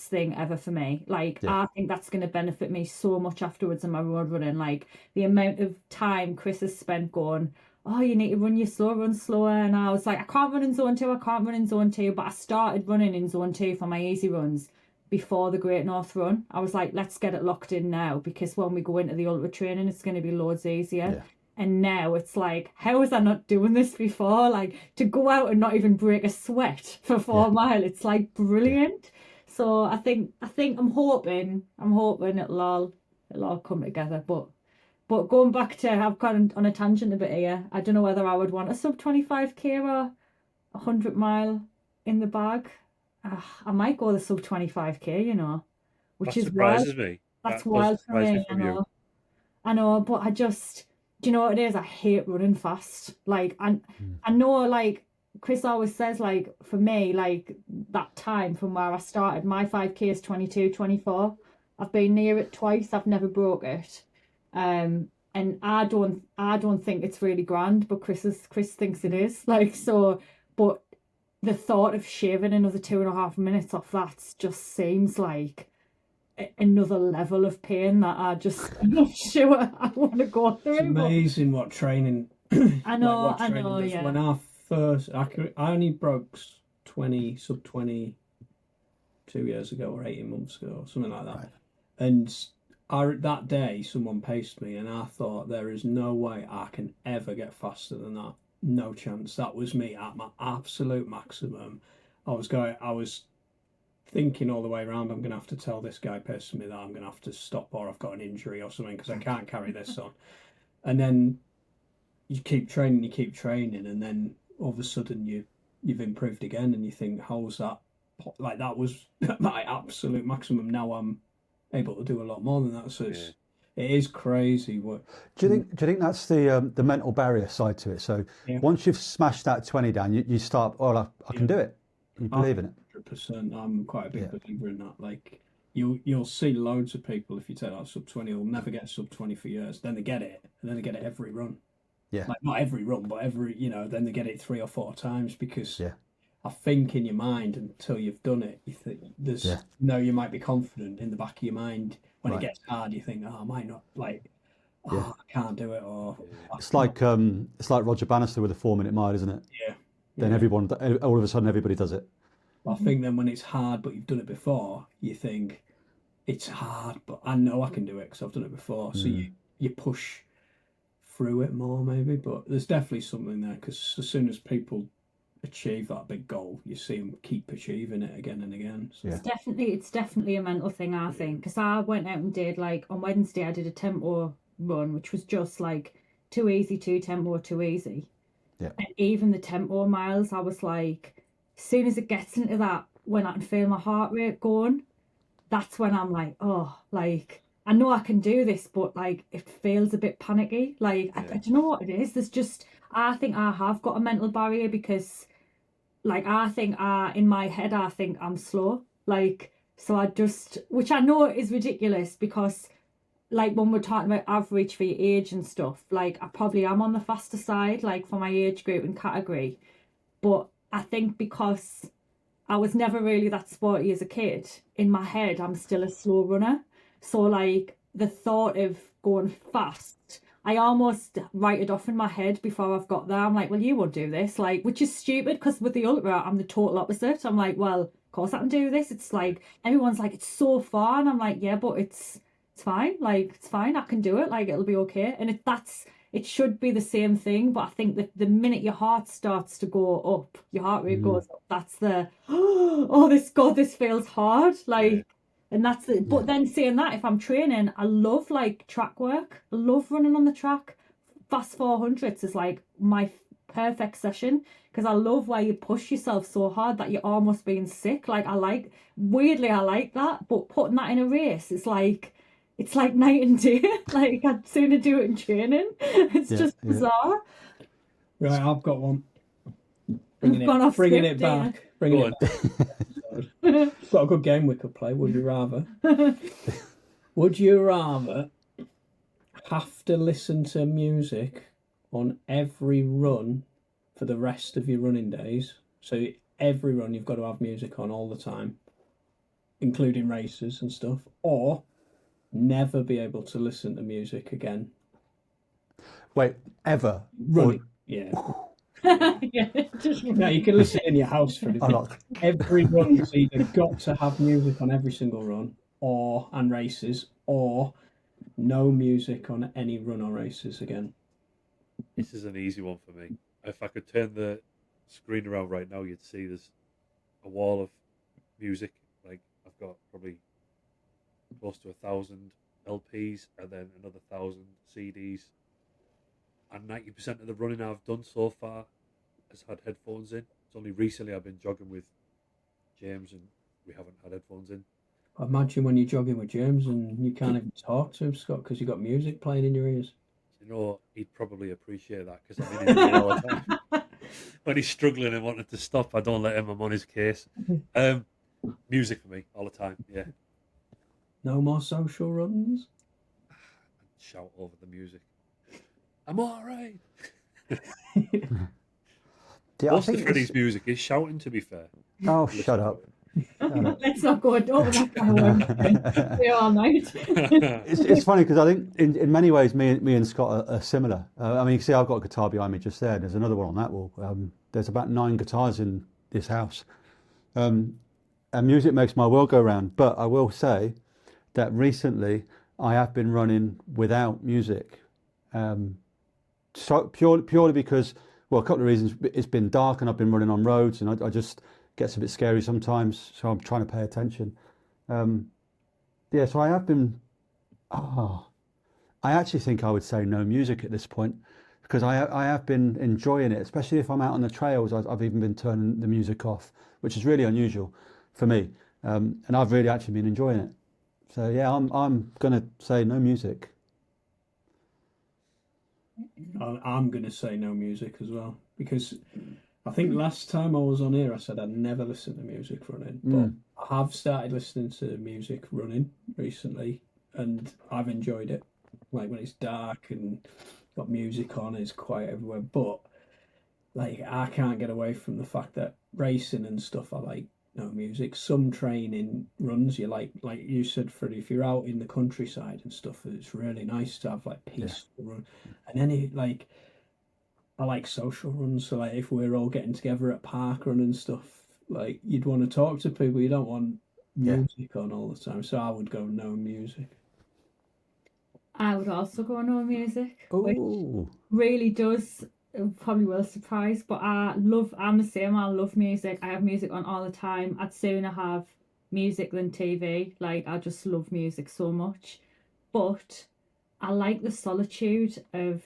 [SPEAKER 2] thing ever for me. Like I think that's going to benefit me so much afterwards in my road running. Like the amount of time Chris has spent going, oh, you need to run slower, and I was like, I can't run in zone 2, but I started running in zone 2 for my easy runs before the Great North Run. I was like, let's get it locked in now, because when we go into the ultra training, it's going to be loads easier. And now it's like, how was I not doing this before? Like to go out and not even break a sweat for 4 miles, it's like brilliant. So I think I'm hoping it'll all come together. But going back to, I've gone on a tangent a bit here. I don't know whether I would want a sub 25k or 100-mile in the bag. I might go the sub 25k, which is
[SPEAKER 4] surprises
[SPEAKER 2] wild.
[SPEAKER 4] me.
[SPEAKER 2] That's wild for me. I know, but do you know what it is? I hate running fast. Like I know, like Chris always says, like for me, like that time from where I started, my 5k is 22:24. I've been near it twice. I've never broke it. And I don't think it's really grand, but Chris thinks it is. Like, so, but the thought of shaving another 2.5 minutes off that just seems like another level of pain that I'm not sure I want to go through.
[SPEAKER 3] It's amazing what training.
[SPEAKER 2] I know,
[SPEAKER 3] like what training does.
[SPEAKER 2] yeah.
[SPEAKER 3] When I only broke sub 20 2 years ago or 18 months ago or something like that,
[SPEAKER 1] Right.
[SPEAKER 3] and that day someone paced me, and I thought, there is no way I can ever get faster than that. No chance. That was me at my absolute maximum. I was thinking all the way around, I'm going to have to tell this guy pacing me that I'm going to have to stop, or I've got an injury or something, because I can't carry this on. And then you keep training, and then all of a sudden you've improved again, and you think, how's that? Like that was my absolute maximum. Now I'm able to do a lot more than that. So it is crazy. What
[SPEAKER 1] Do you think that's the mental barrier side to it? So
[SPEAKER 3] Yeah.
[SPEAKER 1] once you've smashed that 20 down, you start. Oh, I can do it. You believe in it.
[SPEAKER 3] 100%. I'm quite a big
[SPEAKER 1] Yeah.
[SPEAKER 3] believer in that. Like you'll see loads of people, if you take that sub 20, will never get sub 20 for years. Then they get it, and then they get it every run.
[SPEAKER 1] Yeah.
[SPEAKER 3] Like not every run, but every then they get it 3 or 4 times because
[SPEAKER 1] Yeah.
[SPEAKER 3] I think in your mind until you've done it, you think there's you might be confident in the back of your mind when
[SPEAKER 1] Right.
[SPEAKER 3] it gets hard. You think, oh, I might not I can't do it, or
[SPEAKER 1] It's like Roger Bannister with a 4-minute mile, isn't it?
[SPEAKER 3] yeah.
[SPEAKER 1] Then everyone, all of a sudden, everybody does it.
[SPEAKER 3] I think then when it's hard, but you've done it before, you think it's hard, but I know I can do it because I've done it before. So you push through it more, maybe. But there's definitely something there because as soon as people achieve that big goal, you see them keep achieving it again and again. So.
[SPEAKER 2] It's definitely a mental thing, I think, because I went out and did, like, on Wednesday I did a tempo run, which was just like too easy, too tempo, too easy.
[SPEAKER 1] Yeah.
[SPEAKER 2] And even the tempo miles, I was like, as soon as it gets into that, when I can feel my heart rate going, that's when I'm like, oh, like, I know I can do this, but like it feels a bit panicky. Like I don't know what it is. I think I have got a mental barrier because, like, in my head I think I'm slow. Like, so which I know is ridiculous because, like, when we're talking about average for your age and stuff, like I probably am on the faster side, like for my age group and category. But I think because I was never really that sporty as a kid, in my head I'm still a slow runner. So like the thought of going fast, I almost write it off in my head before I've got there. I'm like, well, you won't do this, like, which is stupid because with the ultra I'm the total opposite. I'm like, well, of course I can do this. It's like everyone's like, it's so far, and I'm like, yeah, but it's fine. Like, it's fine. I can do it. Like, it'll be okay. And it should be the same thing, but I think that the minute your heart starts to go up, your heart rate goes up. That's the this feels hard. Like, and that's it. But then saying that, if I'm training, I love like track work. I love running on the track. Fast 400s is like my perfect session because I love where you push yourself so hard that you're almost being sick. Like, I like that, but putting that in a race, it's like night and day. Like, I'd sooner do it in training. It's just bizarre.
[SPEAKER 3] Right, I've got one.
[SPEAKER 2] Bringing
[SPEAKER 3] it back. Got a good game we could play. Would you rather? Would you rather have to listen to music on every run for the rest of your running days? So every run you've got to have music on all the time, including races and stuff, or never be able to listen to music again?
[SPEAKER 1] Wait, ever?
[SPEAKER 3] Running, yeah. Yeah, you can listen in your house for every run. You've either got to have music on every single run, and races, or no music on any run or races again.
[SPEAKER 4] This is an easy one for me. If I could turn the screen around right now, you'd see there's a wall of music. Like, I've got probably close to 1,000 LPs and then another 1,000 CDs. And 90% of the running I've done so far has had headphones in. It's only recently I've been jogging with James and we haven't had headphones in.
[SPEAKER 3] I imagine when you're jogging with James and you can't even talk to him, Scott, because you've got music playing in your ears.
[SPEAKER 4] You know, he'd probably appreciate that because I'm in his ear all the time. When he's struggling and wanting to stop, I don't let him. I'm on his case. Music for me all the time, yeah.
[SPEAKER 3] No more social runs?
[SPEAKER 4] Shout over the music. I'm all right. Most of Freddie's music is shouting, to be fair.
[SPEAKER 1] Oh, shut up.
[SPEAKER 2] Let's not go over that kind of one. We're all night.
[SPEAKER 1] It's funny because I think in many ways me and Scott are similar. I mean, you can see I've got a guitar behind me just there. There's another one on that wall. There's about 9 guitars in this house. And music makes my world go round. But I will say that recently I have been running without music. So purely because, well, a couple of reasons. It's been dark and I've been running on roads, and I just gets a bit scary sometimes. So I'm trying to pay attention. So I have been. I actually think I would say no music at this point, because I have been enjoying it, especially if I'm out on the trails. I've even been turning the music off, which is really unusual for me, and I've really actually been enjoying it. So yeah, I'm gonna say no music.
[SPEAKER 3] I'm going to say no music as well, because I think last time I was on here I said I'd never listen to music running, but I have started listening to music running recently, and I've enjoyed it. Like when it's dark and got music on, it's quiet everywhere. But like I can't get away from the fact that racing and stuff, I like no music. Some training runs you like you said, Freddie, if you're out in the countryside and stuff, it's really nice to have like peaceful run. And then like I like social runs, so like if we're all getting together at park run and stuff, like you'd want to talk to people, you don't want music on all the time. So I would go no music.
[SPEAKER 2] I would also go no music, which
[SPEAKER 1] Oh,
[SPEAKER 2] really does probably will surprise, but I'm the same. I love music. I have music on all the time. I'd sooner have music than TV. Like I just love music so much. But I like the solitude of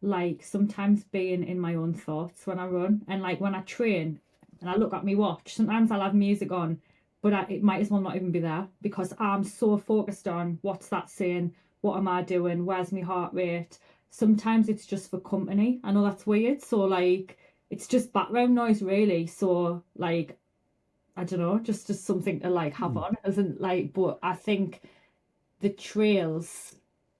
[SPEAKER 2] like sometimes being in my own thoughts when I run, and like when I train and I look at my watch, sometimes I'll have music on, but it might as well not even be there because I'm so focused on what's that saying, what am I doing, where's my heart rate. Sometimes it's just for company. I know that's weird. So like it's just background noise really. So like I don't know, just something to like have on. Isn't like, but I think the trails,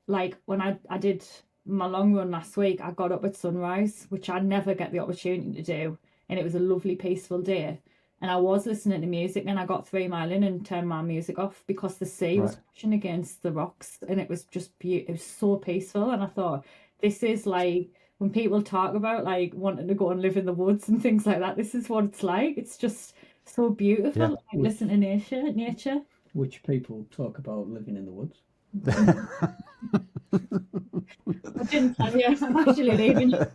[SPEAKER 2] like when I did my long run last week, I got up at sunrise, which I never get the opportunity to do. And it was a lovely, peaceful day. And I was listening to music, and I got 3 mile in and turned my music off because the sea was crashing against the rocks, and it was just beautiful. It was so peaceful, and I thought, this is like when people talk about like wanting to go and live in the woods and things like that. This is what it's like. It's just so beautiful.
[SPEAKER 1] Yeah.
[SPEAKER 2] Like listen to nature.
[SPEAKER 3] Which people talk about living in the woods.
[SPEAKER 2] I didn't tell you. I'm actually leaving you.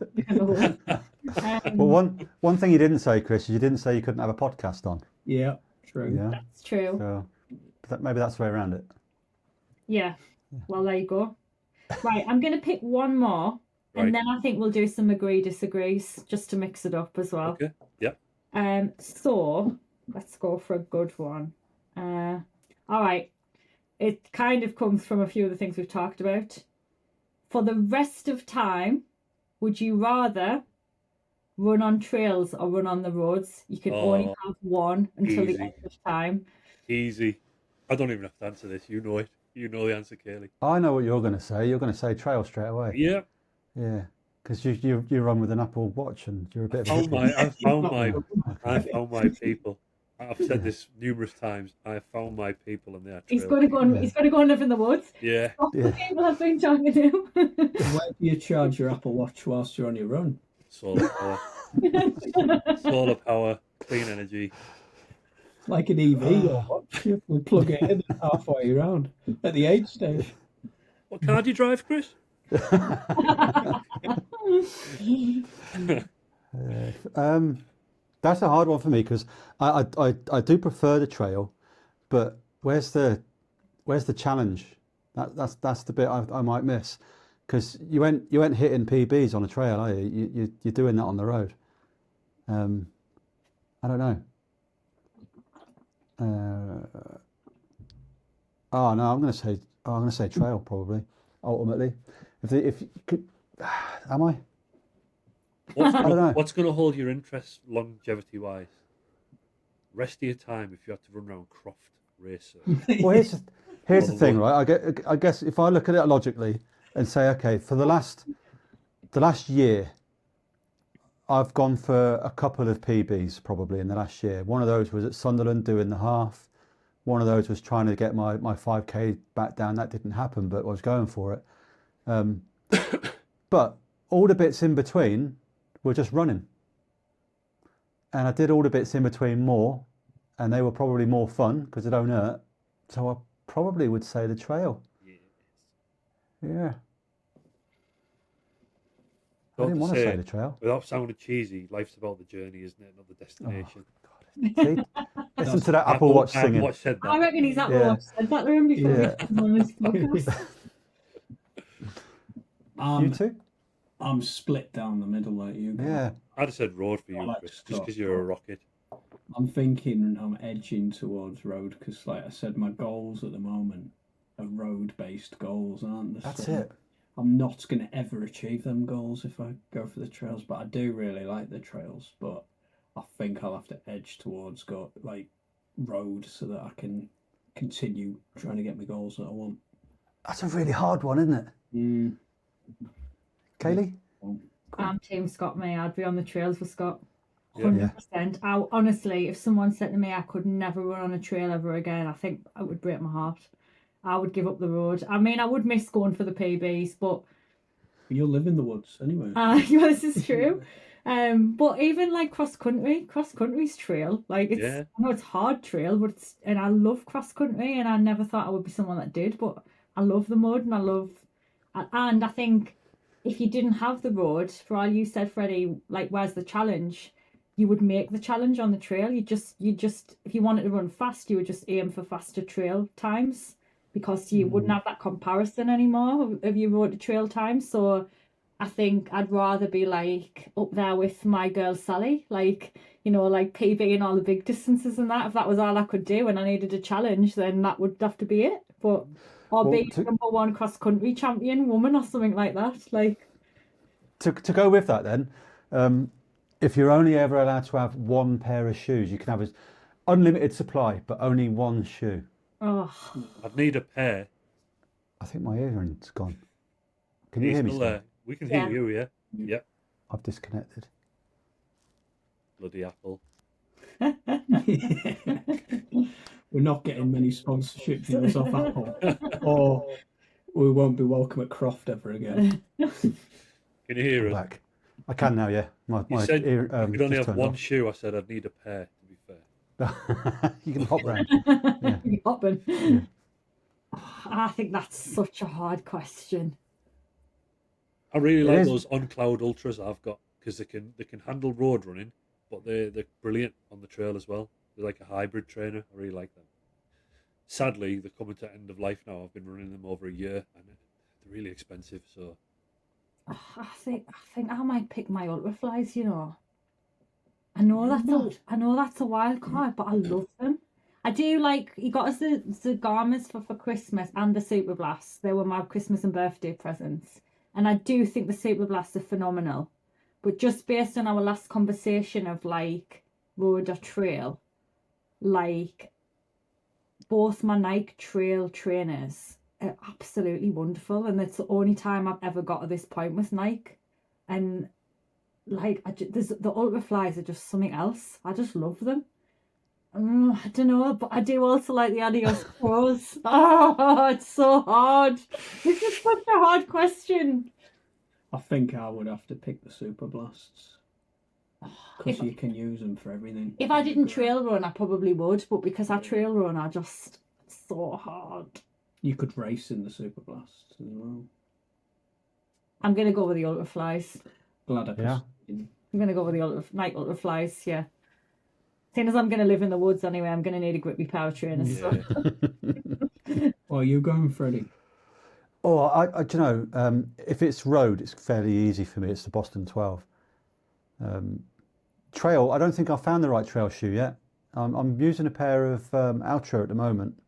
[SPEAKER 1] well, one thing you didn't say, Chris, is you didn't say you couldn't have a podcast on.
[SPEAKER 3] Yeah, true.
[SPEAKER 1] Yeah,
[SPEAKER 2] That's true.
[SPEAKER 1] so maybe that's the way around it.
[SPEAKER 2] Yeah. Well, there you go. Right, I'm going to pick one more, and then I think we'll do some agree disagrees just to mix it up as well.
[SPEAKER 4] Okay. Yep.
[SPEAKER 2] So let's go for a good one. All right. It kind of comes from a few of the things we've talked about. For the rest of time, would you rather run on trails or run on the roads? You can only have one until the end of time.
[SPEAKER 4] Easy. I don't even have to answer this. You know it. You know the answer, Kaylee.
[SPEAKER 1] I know what you're going to say. You're going to say trail straight away.
[SPEAKER 4] Yeah.
[SPEAKER 1] Yeah, because you run with an Apple Watch and you're a bit.
[SPEAKER 4] I found my people. I've said this numerous times. I found my people, and they're.
[SPEAKER 2] He's got to go. He's got to go and live in the woods.
[SPEAKER 4] Yeah.
[SPEAKER 2] The people have been talking to him.
[SPEAKER 3] Where do you charge your Apple Watch whilst you're on your run?
[SPEAKER 4] Solar power. Solar power. Clean energy.
[SPEAKER 3] Like an EV or what? You plug it in halfway around at the aid station.
[SPEAKER 4] What car do you drive, Chris?
[SPEAKER 1] That's a hard one for me because I do prefer the trail, but where's the challenge? That's the bit I might miss, because you went hitting PBs on a trail, are you? You're doing that on the road. I don't know. Oh no, I'm gonna say trail probably. Ultimately, if you could, am I? I don't know.
[SPEAKER 4] What's going to hold your interest longevity-wise? Rest of your time if you have to run around Croft Racer.
[SPEAKER 1] Well, here's the thing, right? I guess if I look at it logically and say, okay, for the last year, I've gone for a couple of PBs probably in the last year. One of those was at Sunderland doing the half. One of those was trying to get my 5K back down. That didn't happen, but I was going for it. But all the bits in between were just running. And I did all the bits in between more, and they were probably more fun because they don't hurt. So I probably would say the trail.
[SPEAKER 4] Yes.
[SPEAKER 1] Yeah. I didn't want to say the trail.
[SPEAKER 4] Without sounding cheesy, life's about the journey, isn't it? Not the destination.
[SPEAKER 1] See? Listen to that Apple Watch singing.
[SPEAKER 4] Watch said that.
[SPEAKER 2] I reckon he's Apple Watch said that room before he comes on this podcast.
[SPEAKER 1] You too?
[SPEAKER 3] I'm split down the middle like you guys.
[SPEAKER 1] Yeah.
[SPEAKER 4] I'd have said road for you,
[SPEAKER 3] I like
[SPEAKER 4] Chris, just
[SPEAKER 3] Scott.
[SPEAKER 4] because you're a rocket.
[SPEAKER 3] I'm thinking I'm edging towards road because, like I said, my goals at the moment are road-based goals, aren't they?
[SPEAKER 1] That's
[SPEAKER 3] So
[SPEAKER 1] it.
[SPEAKER 3] I'm not going to ever achieve them goals if I go for the trails, but I do really like the trails. But I think I'll have to edge towards road so that I can continue trying to get my goals that I want.
[SPEAKER 1] That's a really hard one, isn't it? Kaylee?
[SPEAKER 2] I'm Team Scott, mate. I'd be on the trails for Scott.
[SPEAKER 4] Yeah.
[SPEAKER 2] 100%. I honestly, if someone said to me I could never run on a trail ever again, I think it would break my heart. I would give up the road. I mean, I would miss going for the PBs, but
[SPEAKER 3] You'll live in the woods anyway.
[SPEAKER 2] yeah, this is true. But even like cross country's trail. Like it's,
[SPEAKER 4] Yeah.
[SPEAKER 2] I know it's hard trail, but and I love cross country, and I never thought I would be someone that did. But I love the mud, and I think if you didn't have the road, for all you said, Freddie, like where's the challenge? You would make the challenge on the trail. You just, if you wanted to run fast, you would just aim for faster trail times because you wouldn't have that comparison anymore if you rode the trail time. So I think I'd rather be like up there with my girl Sally, like, you know, like PB and all the big distances and that. If that was all I could do and I needed a challenge, then that would have to be it. But be number one cross country champion woman or something like that. Like
[SPEAKER 1] to go with that then, if you're only ever allowed to have one pair of shoes, you can have an unlimited supply, but only one shoe.
[SPEAKER 2] Oh,
[SPEAKER 4] I'd need a pair.
[SPEAKER 1] I think my earring's gone. Can you hear me
[SPEAKER 4] Still
[SPEAKER 1] still?
[SPEAKER 4] there. We can hear you, yeah? Yep.
[SPEAKER 1] I've disconnected.
[SPEAKER 4] Bloody Apple.
[SPEAKER 3] We're not getting many sponsorship deals off Apple, or we won't be welcome at Croft ever again.
[SPEAKER 4] Can you hear
[SPEAKER 1] I'm
[SPEAKER 4] us?
[SPEAKER 1] back. I can now, yeah.
[SPEAKER 4] You said you could only
[SPEAKER 1] just
[SPEAKER 4] have
[SPEAKER 1] turned
[SPEAKER 4] one
[SPEAKER 1] off.
[SPEAKER 4] shoe. I said I'd need a pair, to be fair.
[SPEAKER 1] You can hop round.
[SPEAKER 2] hopping.
[SPEAKER 1] Yeah.
[SPEAKER 2] I think that's such a hard question.
[SPEAKER 4] I really
[SPEAKER 1] It
[SPEAKER 4] like
[SPEAKER 1] is.
[SPEAKER 4] those on cloud ultras I've got because they can handle road running, but they're brilliant on the trail as well. They're like a hybrid trainer. I really like them. Sadly, they're coming to end of life now. I've been running them over a year, and they're really expensive. So
[SPEAKER 2] I think I might pick my ultraflies. You know, I know that's a wild card, but I love them. I do like. He got us the Garmas for Christmas and the Super Blasts. They were my Christmas and birthday presents, and I do think the Super Blasts are phenomenal. But just based on our last conversation of like road or trail, like both my Nike trail trainers are absolutely wonderful, and it's the only time I've ever got to this point with Nike. And like the ultra flies are just something else. I just love them. I don't know, but I do also like the Adios Pros. Oh, it's so hard. This is such a hard question.
[SPEAKER 3] I think I would have to pick the Super Blasts because you can use them for everything.
[SPEAKER 2] If I didn't trail run, I probably would, but because I trail run, it's so hard.
[SPEAKER 3] You could race in the Super Blasts as well.
[SPEAKER 2] I'm gonna go with the ultra flies.
[SPEAKER 3] Glad I could.
[SPEAKER 1] Yeah.
[SPEAKER 2] I'm gonna go with the Nike ultra flies. Yeah. Seeing as I'm gonna live in the woods anyway, I'm gonna need a grippy pair of trainers.
[SPEAKER 4] yeah.
[SPEAKER 3] Well, are you going, Freddie?
[SPEAKER 1] Oh, I do you know, if it's road, it's fairly easy for me. It's the Boston 12. Trail, I don't think I've found the right trail shoe yet. I'm using a pair of Ultra at the moment.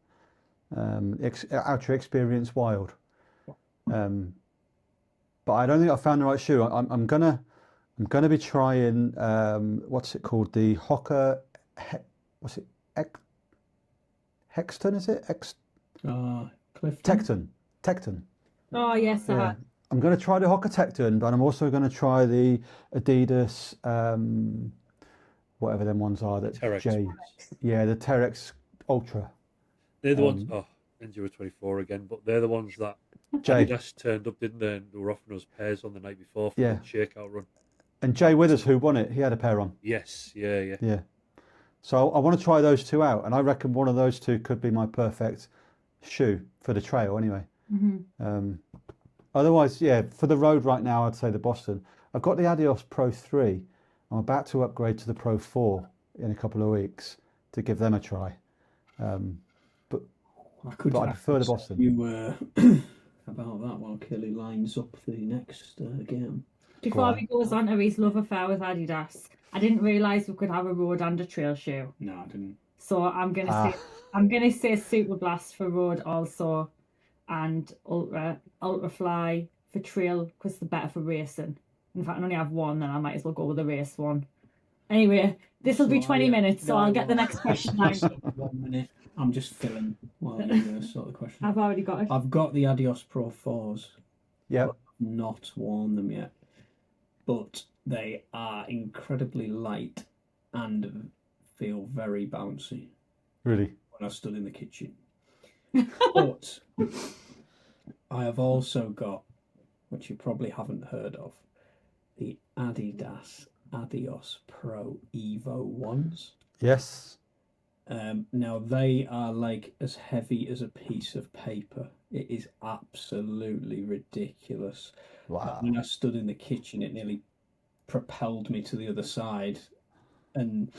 [SPEAKER 1] Ultra Experience Wild. But I don't think I've found the right shoe. I'm gonna be trying what's it called? The Hoka. What's it? Hexton, is it?
[SPEAKER 3] Clifton.
[SPEAKER 1] Tecton.
[SPEAKER 2] Oh yes,
[SPEAKER 1] Yeah. I'm going to try the Hoka Tecton, but I'm also going to try the Adidas, whatever them ones are. That
[SPEAKER 4] Terex.
[SPEAKER 1] Yeah, the Terex Ultra.
[SPEAKER 4] They're the ones. Oh, Enduro 24 again, but they're the ones that
[SPEAKER 1] Jay.
[SPEAKER 4] Adidas turned up, didn't they? And they were offering us pairs on the night before for
[SPEAKER 1] Yeah.
[SPEAKER 4] the shakeout run.
[SPEAKER 1] And Jay Withers, who won it, he had a pair on.
[SPEAKER 4] Yes, yeah.
[SPEAKER 1] Yeah. So I want to try those two out, and I reckon one of those two could be my perfect shoe for the trail anyway. Otherwise, yeah, for the road right now, I'd say the Boston. I've got the Adios Pro 3. I'm about to upgrade to the Pro 4 in a couple of weeks to give them a try. But I prefer the Boston.
[SPEAKER 3] You about that while Kelly lines up the next game.
[SPEAKER 2] before
[SPEAKER 1] on.
[SPEAKER 2] he goes on to his love affair with Adidas, I didn't realise we could have a road and a trail shoe.
[SPEAKER 3] No, I didn't.
[SPEAKER 2] So I'm gonna say Super Blast for road also, and Ultra Fly for trail because they're better for racing. In fact, I only have one, then I might as well go with the race one. Anyway, this will be 20 minutes, so I'll get the next question lined up.
[SPEAKER 3] 1 minute. I'm just filling while you sort the question.
[SPEAKER 2] I've already got it.
[SPEAKER 3] I've got the Adios Pro 4s.
[SPEAKER 1] Yep.
[SPEAKER 3] But I've not worn them yet. But they are incredibly light and feel very bouncy
[SPEAKER 1] Really?
[SPEAKER 3] when I stood in the kitchen. But I have also got, which you probably haven't heard of, the Adidas Adios Pro Evo ones.
[SPEAKER 1] Yes.
[SPEAKER 3] Now they are like as heavy as a piece of paper. It is absolutely ridiculous.
[SPEAKER 1] Wow.
[SPEAKER 3] When I stood in the kitchen, it nearly propelled me to the other side. And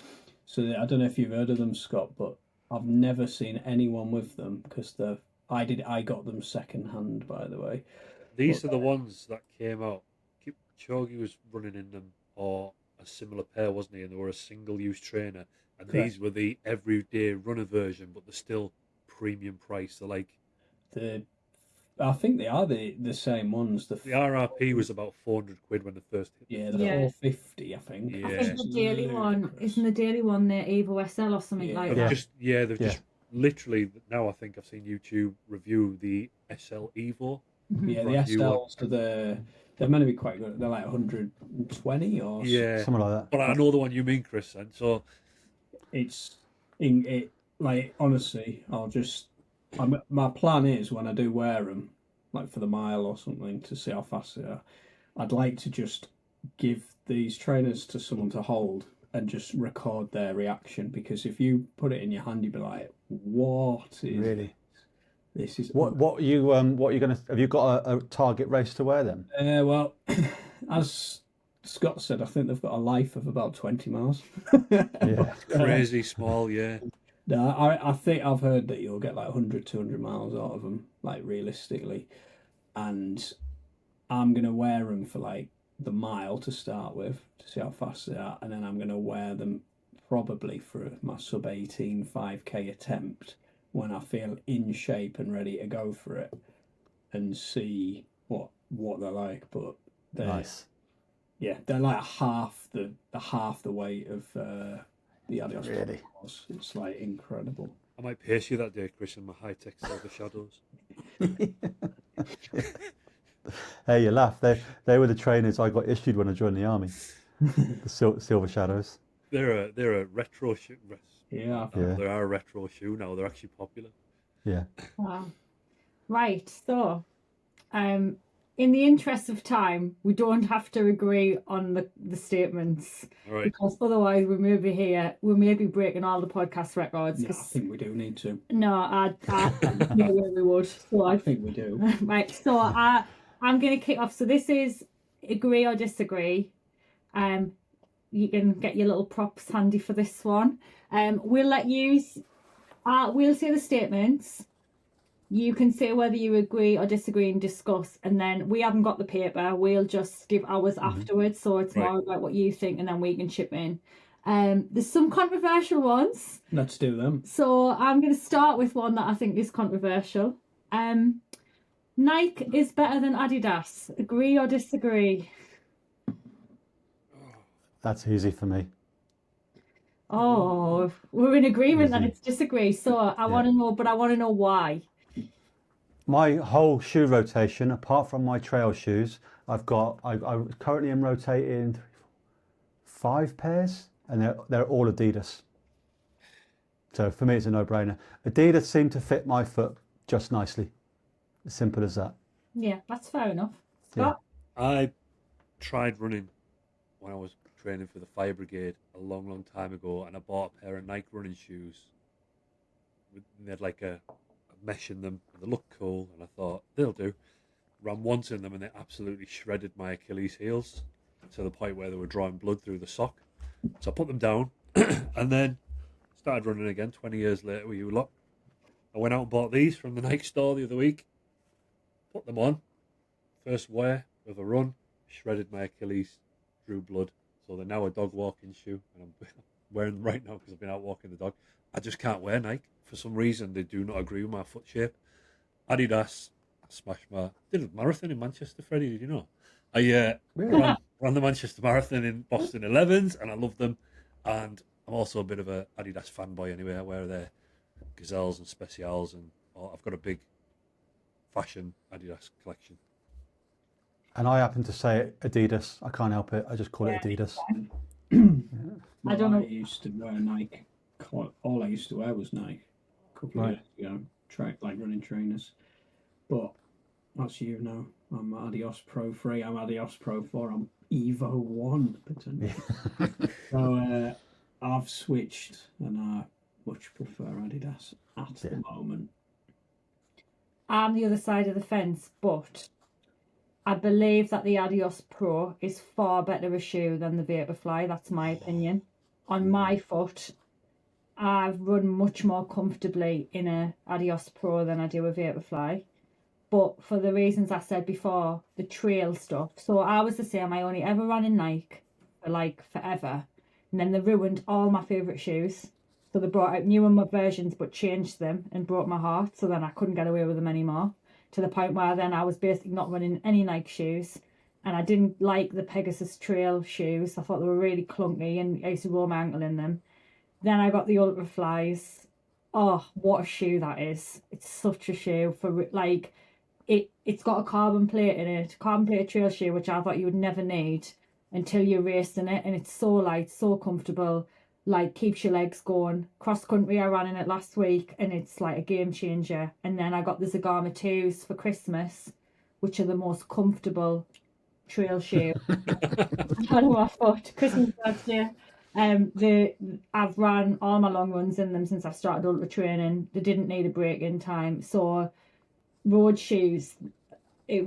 [SPEAKER 3] so I don't know if you've heard of them, Scott, but I've never seen anyone with them because I got them second hand, by the way.
[SPEAKER 4] These are the ones that came out. Kipchoge was running in them, or a similar pair, wasn't he? And they were a single-use trainer. And
[SPEAKER 3] Correct.
[SPEAKER 4] these were the everyday runner version, but they're still premium price. They're like
[SPEAKER 3] I think they are the same ones.
[SPEAKER 4] the RRP was about 400 quid when they first hit.
[SPEAKER 3] Yeah, the
[SPEAKER 2] Yeah.
[SPEAKER 3] 450, I think.
[SPEAKER 4] Yeah.
[SPEAKER 2] I think the daily one
[SPEAKER 3] Ludicrous.
[SPEAKER 2] isn't the daily one the Evo SL or something
[SPEAKER 3] Yeah.
[SPEAKER 2] like
[SPEAKER 4] They've
[SPEAKER 2] that.
[SPEAKER 4] they've
[SPEAKER 1] Yeah.
[SPEAKER 4] just literally now. I think I've seen YouTube review the SL Evo.
[SPEAKER 3] Yeah, the
[SPEAKER 4] Right, you
[SPEAKER 3] SLs they're meant to be quite good. They're like 120 or
[SPEAKER 4] Yeah,
[SPEAKER 1] Something like that.
[SPEAKER 4] but I know the one you mean, Chris. And so
[SPEAKER 3] it's in it. Like honestly, my plan is when I do wear them, like for the mile or something, to see how fast they are. I'd like to just give these trainers to someone to hold and just record their reaction, because if you put it in your hand, you'd be like, "What is
[SPEAKER 1] Really?
[SPEAKER 3] this? Is
[SPEAKER 1] What are you gonna? Have you got a target race to wear them?
[SPEAKER 3] Well, as Scott said, I think they've got a life of about 20 miles.
[SPEAKER 1] Yeah.
[SPEAKER 4] crazy small, yeah.
[SPEAKER 3] No, I think I've heard that you'll get like 100, 200 miles out of them, like realistically. And I'm going to wear them for like the mile to start with, to see how fast they are. And then I'm going to wear them probably for my sub 18 5K attempt when I feel in shape and ready to go for it, and see what they're like. But they're,
[SPEAKER 1] Nice.
[SPEAKER 3] yeah, they're like half the weight of the Adios.
[SPEAKER 1] Really?
[SPEAKER 3] Pros. It's like incredible.
[SPEAKER 4] I might pace you that day, Chris, in my high-tech Silver Shadows.
[SPEAKER 1] Hey, you laugh. They were the trainers I got issued when I joined the army. The Silver Shadows.
[SPEAKER 4] They're a retro shoe.
[SPEAKER 3] Yeah.
[SPEAKER 1] Yeah.
[SPEAKER 4] They are a retro shoe now. They're actually popular.
[SPEAKER 1] Yeah.
[SPEAKER 2] Wow. Right, so in the interest of time, we don't have to agree on the statements,
[SPEAKER 4] All right.
[SPEAKER 2] because otherwise we may be breaking all the podcast records.
[SPEAKER 3] No, I think we do need to.
[SPEAKER 2] No, I no way we would. So
[SPEAKER 3] I think we do.
[SPEAKER 2] right, so I'm going to kick off. So this is agree or disagree. You can get your little props handy for this one. We'll let you. We'll say the statements. You can say whether you agree or disagree and discuss, and then we haven't got the paper. We'll just give ours afterwards, so it's
[SPEAKER 4] Right.
[SPEAKER 2] more about what you think, and then we can chip in. There's some controversial ones,
[SPEAKER 3] Let's do them.
[SPEAKER 2] so I'm going to start with one that I think is controversial. Nike is better than Adidas. Agree or disagree?
[SPEAKER 1] That's easy for me.
[SPEAKER 2] Oh, we're in agreement that
[SPEAKER 1] Easy.
[SPEAKER 2] it's disagree. So I want to know, but I want to know why.
[SPEAKER 1] My whole shoe rotation, apart from my trail shoes, I currently am rotating 5 pairs, and they're all Adidas. So for me, it's a no-brainer. Adidas seem to fit my foot just nicely. As simple as that.
[SPEAKER 2] Yeah, that's fair enough.
[SPEAKER 1] Yeah.
[SPEAKER 2] Scott?
[SPEAKER 4] I tried running when I was training for the fire brigade a long, long time ago, and I bought a pair of Nike running shoes. They had like a mesh in them, and they looked cool, and I thought they'll do. Ran once in them, and they absolutely shredded my Achilles heels to the point where they were drawing blood through the sock. So I put them down, and then started running again 20 years later with you lot. I went out and bought these from the Nike store the other week, put them on, first wear of a run, shredded my Achilles, drew blood. So they're now a dog walking shoe, and I'm wearing them right now because I've been out walking the dog. I just can't wear Nike. For some reason, they do not agree with my foot shape. Adidas, I smashed did a marathon in Manchester, Freddie, did you know? I ran the Manchester Marathon in Boston 11s, and I love them. And I'm also a bit of a Adidas fanboy anyway. I wear their Gazelles and Specials, and I've got a big fashion Adidas collection.
[SPEAKER 1] And I happen to say Adidas. I can't help it. I just call it Adidas.
[SPEAKER 2] I don't know.
[SPEAKER 3] I used to wear Nike. All I used to wear was Nike. A couple of years ago, like running trainers. But as you know, I'm Adios Pro 3. I'm Adios Pro 4. I'm Evo 1 potentially. So I've switched, and I much prefer Adidas at the moment.
[SPEAKER 2] I'm the other side of the fence, but I believe that the Adios Pro is far better a shoe than the Vaporfly. That's my opinion. On my foot, I've run much more comfortably in a Adios Pro than I do a Vaporfly. But for the reasons I said before, the trail stuff. So I was the same. I only ever ran in Nike for like forever. And then they ruined all my favourite shoes. So they brought out newer versions but changed them and broke my heart. So then I couldn't get away with them anymore. To the point where then I was basically not running any Nike shoes. And I didn't like the Pegasus Trail shoes. I thought they were really clunky and I used to roll my ankle in them. Then I got the Ultra Flies. Oh, what a shoe that is. It's such a shoe for like... It's got a carbon plate in it, carbon plate trail shoe, which I thought you would never need until you're racing it. And it's so light, so comfortable, like keeps your legs going. Cross country, I ran in it last week and it's like a game changer. And then I got the Zagama 2s for Christmas, which are the most comfortable trail shoe. On my foot, Christmas last year. I've ran all my long runs in them since I started ultra training. They didn't need a break in time. So road shoes, I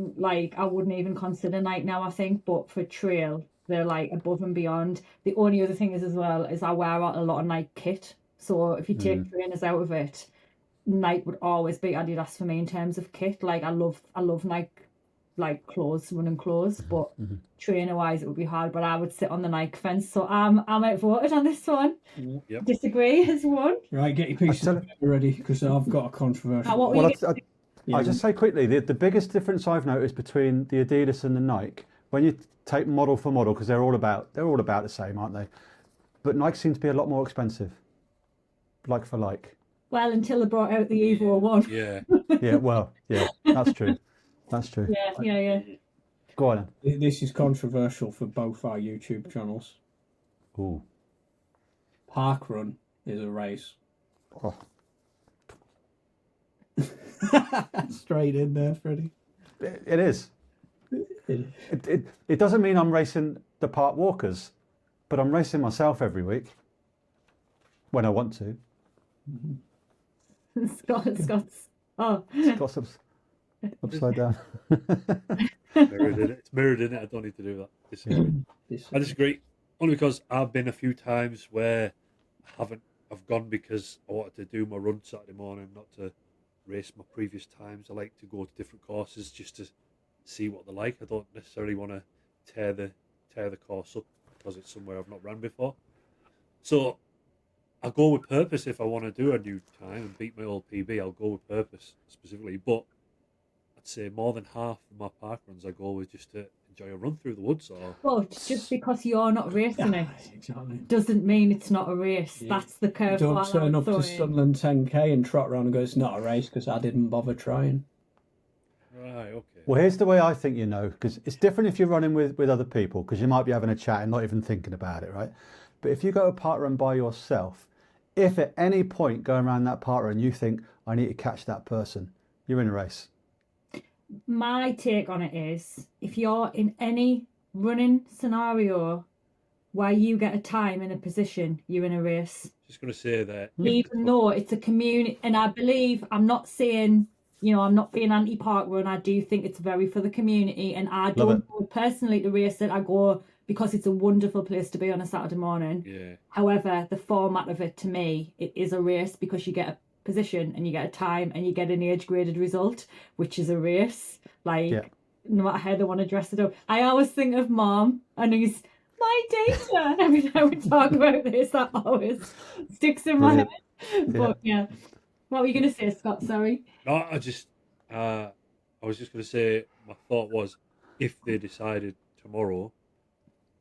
[SPEAKER 2] wouldn't even consider Nike now, I think, but for trail they're like above and beyond. The only other thing is as well is I wear a lot of Nike kit, so if you take trainers out of it, Nike would always be Adidas for me in terms of kit. Like I love Nike like clothes, running clothes, but trainer wise it would be hard. But I would sit on the Nike fence, so I'm outvoted on this one.
[SPEAKER 4] Yep.
[SPEAKER 2] Disagree as one.
[SPEAKER 3] Right, get your pieces ready because I've got a controversial.
[SPEAKER 1] I'll just say quickly, the biggest difference I've noticed between the Adidas and the Nike, when you take model for model, because they're all about the same, aren't they? But Nike seems to be a lot more expensive, like for like.
[SPEAKER 2] Well, until they brought out the Evo 1.
[SPEAKER 4] Yeah.
[SPEAKER 1] Yeah, that's true. That's true.
[SPEAKER 2] Yeah.
[SPEAKER 1] Go on then.
[SPEAKER 3] This is controversial for both our YouTube channels.
[SPEAKER 1] Ooh.
[SPEAKER 3] Parkrun is a race.
[SPEAKER 1] Oh.
[SPEAKER 3] Straight in there, Freddie.
[SPEAKER 1] It is. It doesn't mean I'm racing the park walkers, but I'm racing myself every week when I want to.
[SPEAKER 2] Scott's. Oh.
[SPEAKER 1] Scott's upside down.
[SPEAKER 4] It's mirrored in it. I don't need to do that. I disagree. Only because I've been a few times where I've gone because I wanted to do my run Saturday morning, not to race my previous times. I like to go to different courses just to see what they're like. I don't necessarily want to tear the course up because it's somewhere I've not ran before. So I'll go with purpose. If I want to do a new time and beat my old PB, I'll go with purpose specifically. But I'd say more than half of my park runs I go with just to enjoy a run through the woods.
[SPEAKER 2] But just because you're not racing it
[SPEAKER 3] exactly.
[SPEAKER 2] doesn't mean it's not a race. Yeah. That's the curve.
[SPEAKER 3] Don't turn up to Sunderland 10k and trot around and go, it's not a race because I didn't bother trying.
[SPEAKER 4] Right, okay.
[SPEAKER 1] Well, here's the way I think because it's different if you're running with other people, because you might be having a chat and not even thinking about it, right? But if you go a park run by yourself, if at any point going around that park run you think, I need to catch that person, you're in a race.
[SPEAKER 2] My take on it is, if you're in any running scenario where you get a time in a position, you're in a race.
[SPEAKER 4] Just going to say that.
[SPEAKER 2] Even though it's a community, and I believe, I'm not saying, I'm not being anti-park run. I do think it's very for the community, and I don't go personally to race it. I go because it's a wonderful place to be on a Saturday morning.
[SPEAKER 4] Yeah.
[SPEAKER 2] However, the format of it, to me, it is a race because you get a position and you get a time and you get an age graded result, which is a race. no matter how they want to dress it up. I always think of Mom and he's my data. Every time we talk about this, that always sticks in my
[SPEAKER 1] Brilliant.
[SPEAKER 2] head. But yeah, what were you going to say, Scott? Sorry.
[SPEAKER 4] No, I was just going to say, my thought was, if they decided tomorrow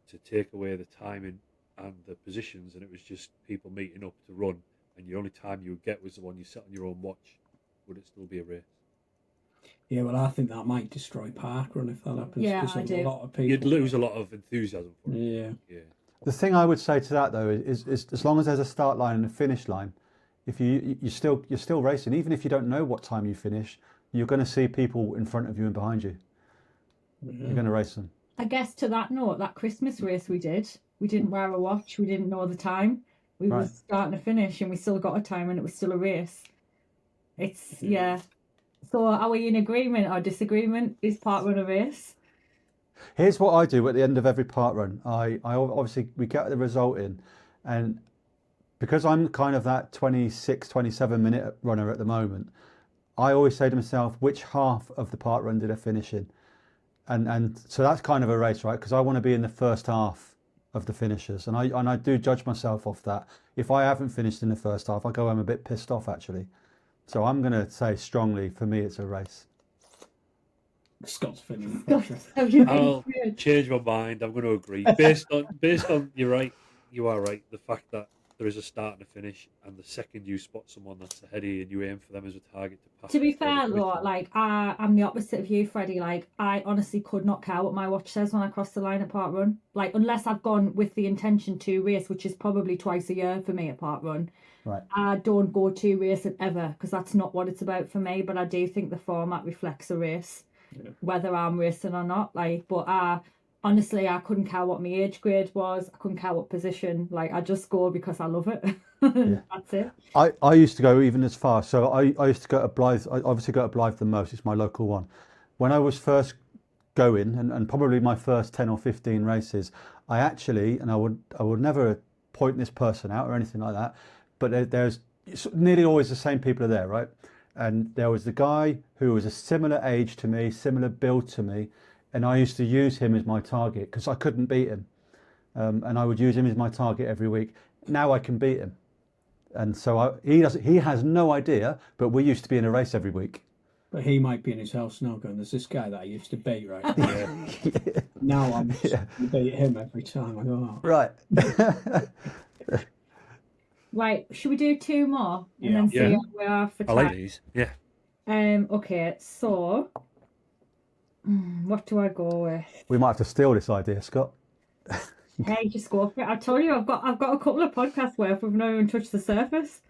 [SPEAKER 4] to take away the timing and the positions, and it was just people meeting up to run, and the only time you would get was the one you set on your own watch, would it still be a race?
[SPEAKER 3] Yeah, well, I think that might destroy parkrun if that happens.
[SPEAKER 2] Yeah,
[SPEAKER 3] because
[SPEAKER 2] I do.
[SPEAKER 3] A lot of people.
[SPEAKER 4] You'd lose a lot of enthusiasm for it.
[SPEAKER 3] Yeah.
[SPEAKER 1] The thing I would say to that though is as long as there's a start line and a finish line, if you're still racing, even if you don't know what time you finish, you're going to see people in front of you and behind you. You're going to race them.
[SPEAKER 2] I guess to that note, that Christmas race we didn't wear a watch, we didn't know the time. We
[SPEAKER 1] Right.
[SPEAKER 2] were starting to finish and we still got a time and it was still a race. It's, yeah. So are we in agreement or disagreement? Is parkrun a race?
[SPEAKER 1] Here's what I do at the end of every part run. I obviously, we get the result in, and because I'm kind of that 26, 27 minute runner at the moment, I always say to myself, which half of the part run did I finish in? And so that's kind of a race, right? Because I want to be in the first half of the finishers, and I do judge myself off that. If I haven't finished in the first half, I go home a bit pissed off actually. So I'm going to say strongly, for me, it's a race.
[SPEAKER 3] Scott's feeling
[SPEAKER 2] Gosh,
[SPEAKER 3] pressure.
[SPEAKER 2] have you been
[SPEAKER 4] I'll
[SPEAKER 2] good?
[SPEAKER 4] change my mind. I'm going to agree. Based on you're right. You are right. The fact that there is a start and a finish, and the second you spot someone that's ahead of you and you aim for them as a target to pass.
[SPEAKER 2] To be
[SPEAKER 4] before they
[SPEAKER 2] fair
[SPEAKER 4] quit
[SPEAKER 2] though,
[SPEAKER 4] them.
[SPEAKER 2] like I'm the opposite of you, Freddie. Like I honestly could not care what my watch says when I cross the line at parkrun. Like unless I've gone with the intention to race, which is probably twice a year for me at parkrun.
[SPEAKER 1] Right.
[SPEAKER 2] I don't go to racing ever because that's not what it's about for me. But I do think the format reflects a race, whether I'm racing or not. Like, but honestly, I couldn't care what my age grade was. I couldn't care what position. Like, I just go because I love it. That's it.
[SPEAKER 1] I used to go even as far. So I used to go to Blythe. I obviously go to Blythe the most. It's my local one. When I was first going, and probably my first 10 or 15 races, I actually, and I would never point this person out or anything like that, but there's nearly always the same people are there, right? And there was the guy who was a similar age to me, similar build to me, and I used to use him as my target because I couldn't beat him, and I would use him as my target every week. Now I can beat him, and so he has no idea. But we used to be in a race every week.
[SPEAKER 3] But he might be in his house now going, there's this guy that I used to beat, right?
[SPEAKER 4] Yeah.
[SPEAKER 3] Now I'm just going to beat him every time I go out.
[SPEAKER 1] Right.
[SPEAKER 2] Right, should we do two more and
[SPEAKER 3] Yeah.
[SPEAKER 2] then see
[SPEAKER 4] Yeah.
[SPEAKER 2] how we are for
[SPEAKER 4] I
[SPEAKER 2] time?
[SPEAKER 4] like these. Yeah.
[SPEAKER 2] Okay, so what do I go with?
[SPEAKER 1] We might have to steal this idea, Scott.
[SPEAKER 2] Hey, just go for it. I told you I've got a couple of podcasts where we've not even touched the surface.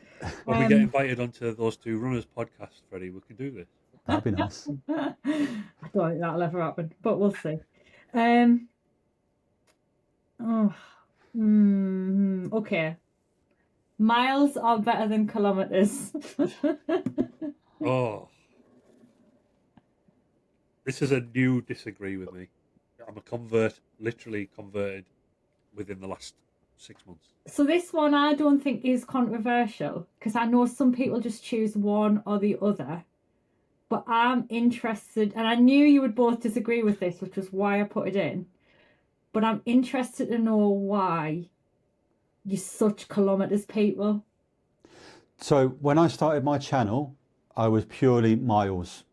[SPEAKER 4] When we get invited onto those two runners podcasts, Freddie, we can do this.
[SPEAKER 1] That'd be nice.
[SPEAKER 2] I don't think that'll ever happen, but we'll see. Okay. Miles are better than kilometers.
[SPEAKER 4] Oh. This is a new disagree with me. I'm a convert, literally converted within the last 6 months.
[SPEAKER 2] So this one I don't think is controversial because I know some people just choose one or the other. But I'm interested, and I knew you would both disagree with this, which was why I put it in. But I'm interested to know why you're such kilometers people.
[SPEAKER 1] So when I started my channel, I was purely miles.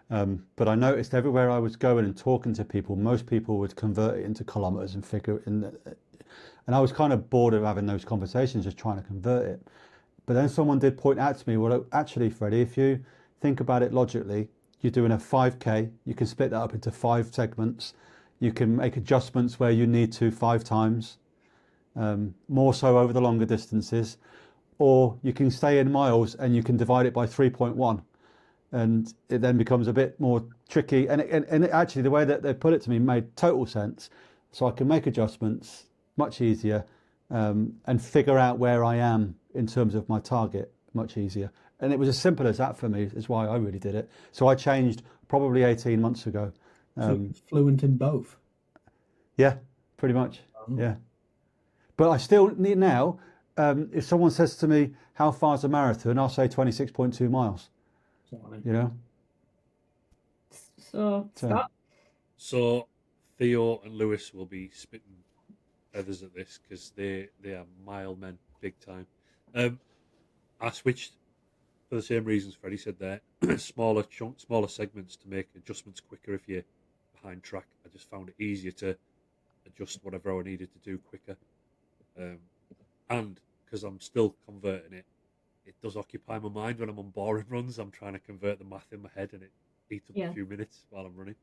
[SPEAKER 1] But I noticed everywhere I was going and talking to people, most people would convert it into kilometers and figure it in. And I was kind of bored of having those conversations, just trying to convert it. But then someone did point out to me, well, actually, Freddie, if you think about it logically, you're doing a 5K, you can split that up into 5 segments. You can make adjustments where you need to 5 times, more so over the longer distances. Or you can stay in miles and you can divide it by 3.1. And it then becomes a bit more tricky. And actually, the way that they put it to me made total sense. So I can make adjustments much easier and figure out where I am in terms of my target much easier. And it was as simple as that for me, is why I really did it. So I changed probably 18 months ago.
[SPEAKER 3] So fluent in both.
[SPEAKER 1] Yeah, pretty much. Yeah. But I still need now, if someone says to me, how far's a marathon? I'll say 26.2 miles, you know?
[SPEAKER 2] So, Scott,
[SPEAKER 4] So Theo and Lewis will be spitting feathers at this because they are mile men, big time. I switched for the same reasons Freddie said there. Smaller segments to make adjustments quicker if you're behind track. I just found it easier to adjust whatever I needed to do quicker. And because I'm still converting it, it does occupy my mind when I'm on boring runs. I'm trying to convert the math in my head, and it eats up a few minutes while I'm running.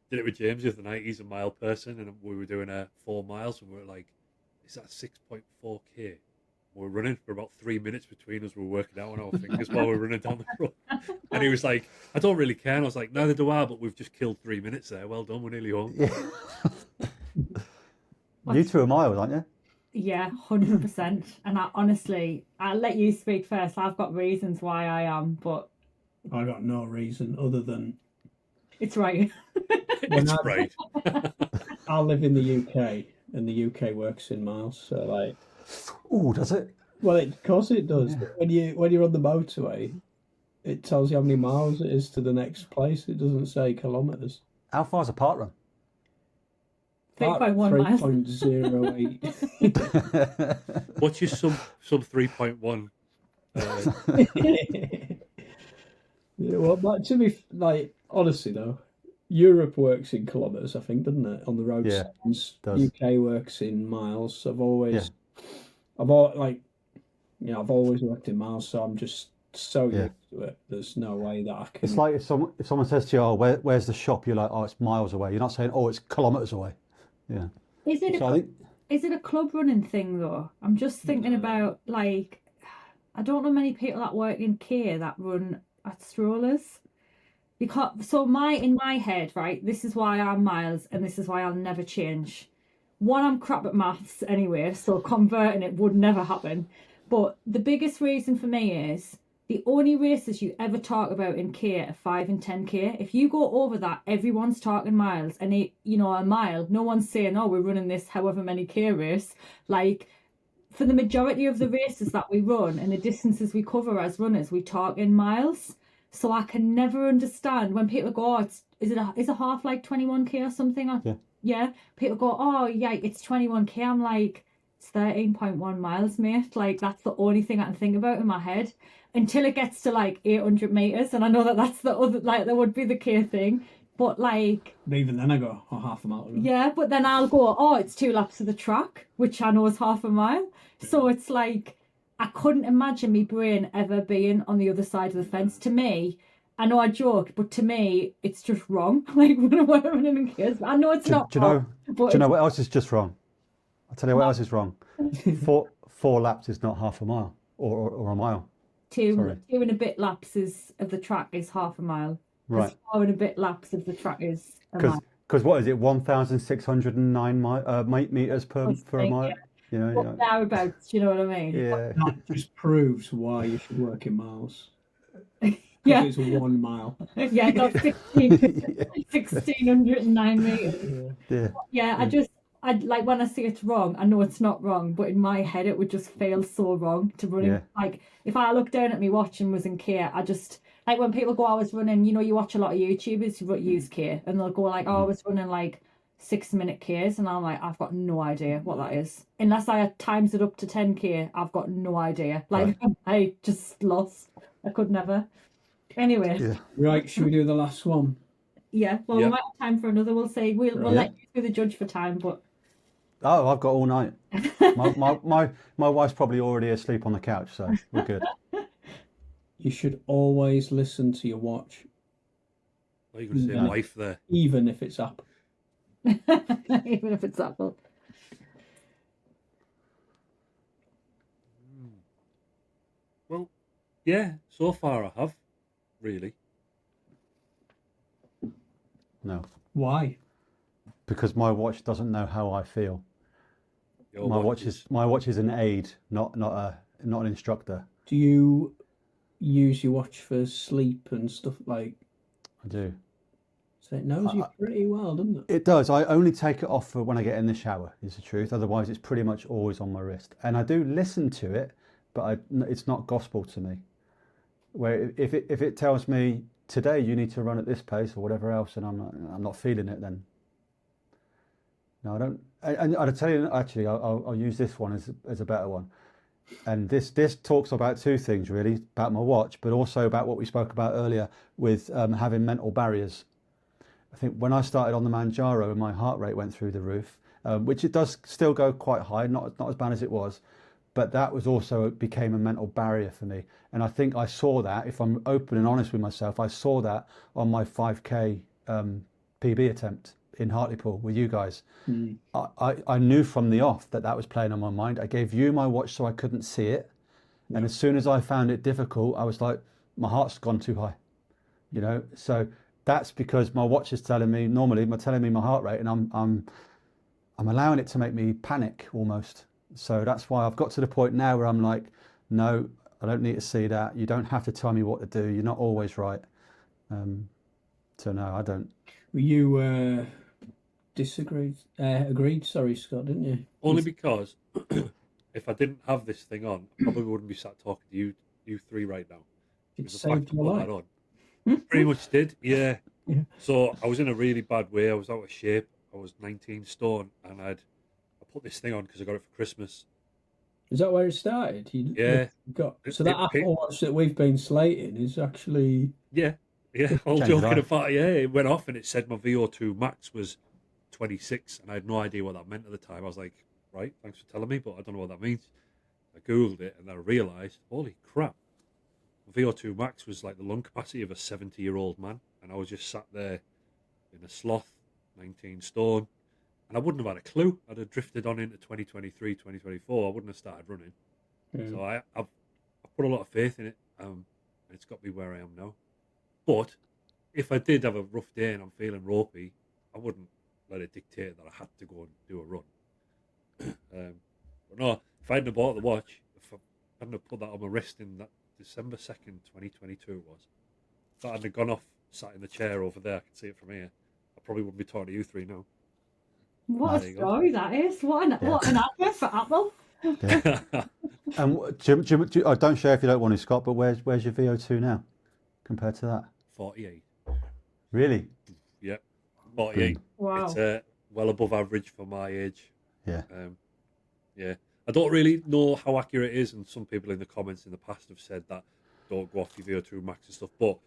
[SPEAKER 4] Did it with James the other night. He's a mile person, and we were doing 4 miles, and we were like, "Is that 6.4k?" We were running for about 3 minutes between us. We were working out on our fingers while we were running down the road. And he was like, "I don't really care." And I was like, "Neither do I, but we've just killed 3 minutes there. Well done, we're nearly home."
[SPEAKER 1] Yeah. You two are miles, aren't you?
[SPEAKER 2] yeah, 100%. And I'll let you speak first. I've got reasons why I am, but
[SPEAKER 3] I got no reason other than
[SPEAKER 2] it's right.
[SPEAKER 4] It's right.
[SPEAKER 3] I live in the UK, and the UK works in miles. So, like,
[SPEAKER 1] Oh, does it?
[SPEAKER 3] well, of course it does.
[SPEAKER 1] Yeah.
[SPEAKER 3] When you're on the motorway, it tells you how many miles it is to the next place. It doesn't say kilometres.
[SPEAKER 1] How far's a park run?
[SPEAKER 2] 3.1 miles.
[SPEAKER 3] 3.08.
[SPEAKER 4] What's your sub 3.1?
[SPEAKER 3] Yeah, well, but to be like, honestly though, Europe works in kilometres, I think, doesn't it? On the road
[SPEAKER 1] Yeah,
[SPEAKER 3] signs.
[SPEAKER 1] does.
[SPEAKER 3] UK works in miles. I've
[SPEAKER 1] Yeah.
[SPEAKER 3] always worked in miles, so I'm just so
[SPEAKER 1] Yeah.
[SPEAKER 3] used to it. There's no way that I can.
[SPEAKER 1] It's like if someone says to you, "Oh, where's the shop?" You're like, "Oh, it's miles away." You're not saying, "Oh, it's kilometres away." Yeah.
[SPEAKER 2] Is it
[SPEAKER 1] So I think
[SPEAKER 2] is it a club running thing though? I'm just thinking about, like, I don't know many people that work in care that run at strollers. Because in my head, right, this is why I'm miles and this is why I'll never change. One, I'm crap at maths anyway, so converting it would never happen. But the biggest reason for me is the only races you ever talk about in K are 5 and 10k. If you go over that, everyone's talking miles, and a mile, no one's saying, "Oh, we're running this however many k race." Like, for the majority of the races that we run and the distances we cover as runners, we talk in miles. So I can never understand when people go, "Oh, is a half like 21k or something?" Or, yeah. People go, "Oh, yeah, it's 21k." I'm like, it's 13.1 miles, mate. Like, that's the only thing I can think about in my head until it gets to like 800 meters, and I know that that's the other, like, that would be the K thing. But like,
[SPEAKER 3] But even then, I go, "Oh, half a mile."
[SPEAKER 2] yeah, but then I'll go, "Oh, it's 2 laps of the track," which I know is half a mile. So it's like, I couldn't imagine my brain ever being on the other side of the fence. To me, I know I joked, but to me, it's just wrong. Like, when I'm running in kids, I know it's not wrong.
[SPEAKER 1] Do you know what else is just wrong? I'll tell you what else is wrong. Four laps is not half a mile or a mile.
[SPEAKER 2] Two and a bit laps of the track is half a mile.
[SPEAKER 1] Right.
[SPEAKER 2] 4 and a bit laps of the track is a mile.
[SPEAKER 1] Because what is it? 1,609 meters for a mile.
[SPEAKER 2] Yeah.
[SPEAKER 1] You know.
[SPEAKER 2] Thereabouts, do you know what I mean?
[SPEAKER 1] Yeah.
[SPEAKER 3] That just proves why you should work in miles.
[SPEAKER 2] Yeah.
[SPEAKER 3] It's 1 mile.
[SPEAKER 2] Yeah, that's 1,609 meters. Yeah, I like, when I say it's wrong, I know it's not wrong, but in my head it would just feel so wrong to run.
[SPEAKER 1] Yeah.
[SPEAKER 2] Like, if I looked down at me watch and was in care, I just, like, when people go, "I was running," you watch a lot of YouTubers who use care, and they'll go like, "Oh, I was running like 6-minute Ks," and I'm like, I've got no idea what that is. Unless I had times it up to 10k, I've got no idea. Like, I just lost. I could never. Anyway.
[SPEAKER 1] Yeah.
[SPEAKER 3] Right, should we do the last one?
[SPEAKER 2] Yeah, well, we might have time for another. We'll say we'll let you be the judge for time, but
[SPEAKER 1] Oh, I've got all night. My wife's probably already asleep on the couch, so we're good.
[SPEAKER 3] You should always listen to your watch,
[SPEAKER 4] Are you going to say wife there?
[SPEAKER 3] even if it's up.
[SPEAKER 2] even if it's Apple.
[SPEAKER 4] Well, yeah, so far I have, really.
[SPEAKER 1] No,
[SPEAKER 3] Why?
[SPEAKER 1] because my watch doesn't know how I feel.
[SPEAKER 4] Your
[SPEAKER 1] My watch is an aid, not an instructor.
[SPEAKER 3] Do you use your watch for sleep and stuff like?
[SPEAKER 1] I do.
[SPEAKER 3] So it knows you pretty well, doesn't it?
[SPEAKER 1] It does. I only take it off for when I get in the shower, is the truth. Otherwise, it's pretty much always on my wrist. And I do listen to it, but it's not gospel to me. Where if it tells me today you need to run at this pace or whatever else, and I'm not feeling it, then no, I don't. And I'll tell you, actually, I'll use this one as a better one. And this talks about two things really, about my watch, but also about what we spoke about earlier with having mental barriers. I think when I started on the Manjaro, my heart rate went through the roof, which it does still go quite high, not as bad as it was, but that was also, it became a mental barrier for me. And I think I saw that, if I'm open and honest with myself, I saw that on my 5K PB attempt in Hartlepool with you guys. I knew from the off that was playing on my mind. I gave you my watch so I couldn't see it. And as soon as I found it difficult, I was like, my heart's gone too high, you know? So that's because my watch is telling me, normally, telling me my heart rate, and I'm allowing it to make me panic almost. So that's why I've got to the point now where I'm like, no, I don't need to see that. You don't have to tell me what to do. You're not always right. So no, I don't.
[SPEAKER 3] Well, you agreed, sorry, Scott, didn't you?
[SPEAKER 4] Only because if I didn't have this thing on, I probably wouldn't be sat talking to you three right now.
[SPEAKER 3] It
[SPEAKER 4] Because the fact
[SPEAKER 3] saved
[SPEAKER 4] I
[SPEAKER 3] your
[SPEAKER 4] put
[SPEAKER 3] life.
[SPEAKER 4] that on. Pretty much did, yeah.
[SPEAKER 3] Yeah.
[SPEAKER 4] So I was in a really bad way. I was out of shape. I was 19 stone, and I put this thing on because I got it for Christmas.
[SPEAKER 3] Is that where it started?
[SPEAKER 4] Yeah.
[SPEAKER 3] So that Apple Watch that we've been slating is actually...
[SPEAKER 4] Yeah, all
[SPEAKER 1] Changed
[SPEAKER 4] joking
[SPEAKER 1] life.
[SPEAKER 4] about it, yeah. It went off and it said my VO2 max was 26, and I had no idea what that meant at the time. I was like, right, thanks for telling me, but I don't know what that means. I Googled it, and I realised, holy crap, VO2 max was like the lung capacity of a 70-year-old man, and I was just sat there in a sloth, 19 stone, and I wouldn't have had a clue. I'd have drifted on into 2023, 2024. I wouldn't have started running. So I've put a lot of faith in it, and it's got me where I am now. But if I did have a rough day and I'm feeling ropey, I wouldn't let it dictate that I had to go and do a run. But no, if I hadn't bought the watch, if I hadn't have put that on my wrist in that December 2nd, 2022 it was, if I hadn't have gone off, sat in the chair over there, I can see it from here, I probably wouldn't be talking to you three now.
[SPEAKER 2] What
[SPEAKER 4] There
[SPEAKER 2] a
[SPEAKER 4] you go.
[SPEAKER 2] story that is. What an advert for Apple.
[SPEAKER 1] Yeah. And Jim, don't share if you don't want to, Scott, but where's your VO2 now compared to that?
[SPEAKER 4] 48.
[SPEAKER 1] Really?
[SPEAKER 4] Yeah, 48.
[SPEAKER 2] Wow.
[SPEAKER 4] It's well above average for my age.
[SPEAKER 1] Yeah.
[SPEAKER 4] Yeah. I don't really know how accurate it is, and some people in the comments in the past have said that don't go off your VO2 max and stuff, but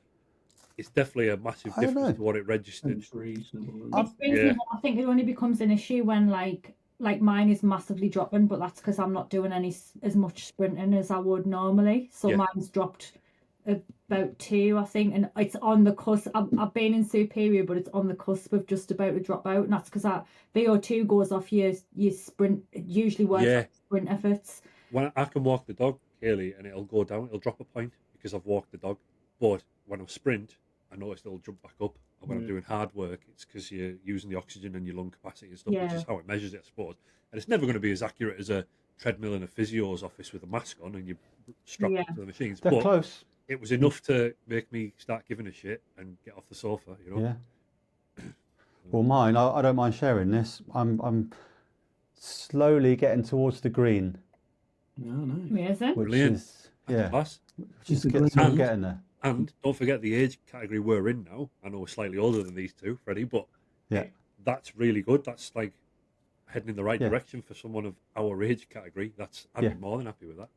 [SPEAKER 4] it's definitely a massive
[SPEAKER 1] I don't
[SPEAKER 4] difference
[SPEAKER 1] know.
[SPEAKER 4] to what it registered.
[SPEAKER 3] It's reasonable.
[SPEAKER 2] It's reasonable. I think it only becomes an issue when like mine is massively dropping, but that's because I'm not doing as much sprinting as I would normally. So
[SPEAKER 4] Yeah.
[SPEAKER 2] mine's dropped about 2, I think, and it's on the cusp. I've been in superior, but it's on the cusp of just about to drop out, and that's because that VO2 goes off your sprint. It usually works off sprint efforts.
[SPEAKER 4] When I can walk the dog, Kaylee, and it'll go down, it'll drop a point because I've walked the dog. But when I sprint, I notice it'll jump back up. And when I'm doing hard work, it's because you're using the oxygen and your lung capacity and stuff, which is how it measures it, I suppose. And it's never going to be as accurate as a treadmill in a physio's office with a mask on and you strap up to the machines.
[SPEAKER 1] They're
[SPEAKER 4] but
[SPEAKER 1] close.
[SPEAKER 4] it was enough to make me start giving a shit and get off the sofa, you know.
[SPEAKER 1] Yeah. Well, mine, I don't mind sharing this. I'm slowly getting towards the green,
[SPEAKER 3] No, no.
[SPEAKER 2] Amazing.
[SPEAKER 1] which
[SPEAKER 4] Brilliant.
[SPEAKER 1] is
[SPEAKER 4] Class.
[SPEAKER 1] still getting there.
[SPEAKER 4] And don't forget the age category we're in now. I know we're slightly older than these two, Freddie, but that's really good. That's like heading in the right direction for someone of our age category. I'd be more than happy with that.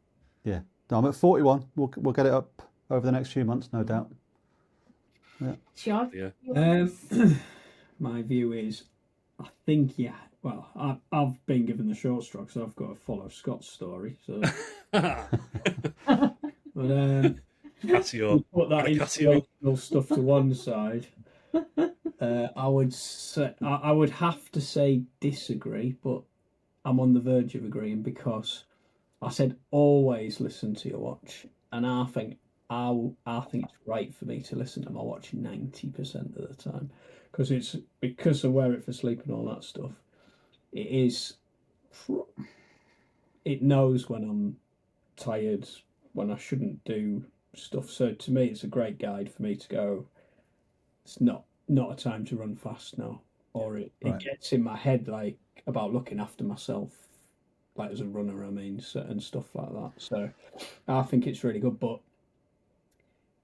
[SPEAKER 1] Yeah. No, I'm at 41. We'll get it up over the next few months, no doubt. Yeah.
[SPEAKER 2] Sure.
[SPEAKER 4] Yeah.
[SPEAKER 3] My view is, I think, well, I've been given the short straw, so I've got to follow Scott's story. So, but
[SPEAKER 4] Casio.
[SPEAKER 3] put that
[SPEAKER 4] Casio.
[SPEAKER 3] inspirational stuff to one side. I would say I would have to say disagree, but I'm on the verge of agreeing because I said always listen to your watch, and I think it's right for me to listen to my watch 90% of the time because I wear it for sleep and all that stuff. It knows when I'm tired, when I shouldn't do stuff. So to me, it's a great guide for me to go, it's not a time to run fast now, or it gets in my head like about looking after myself, like as a runner, I mean, and stuff like that. So I think it's really good. But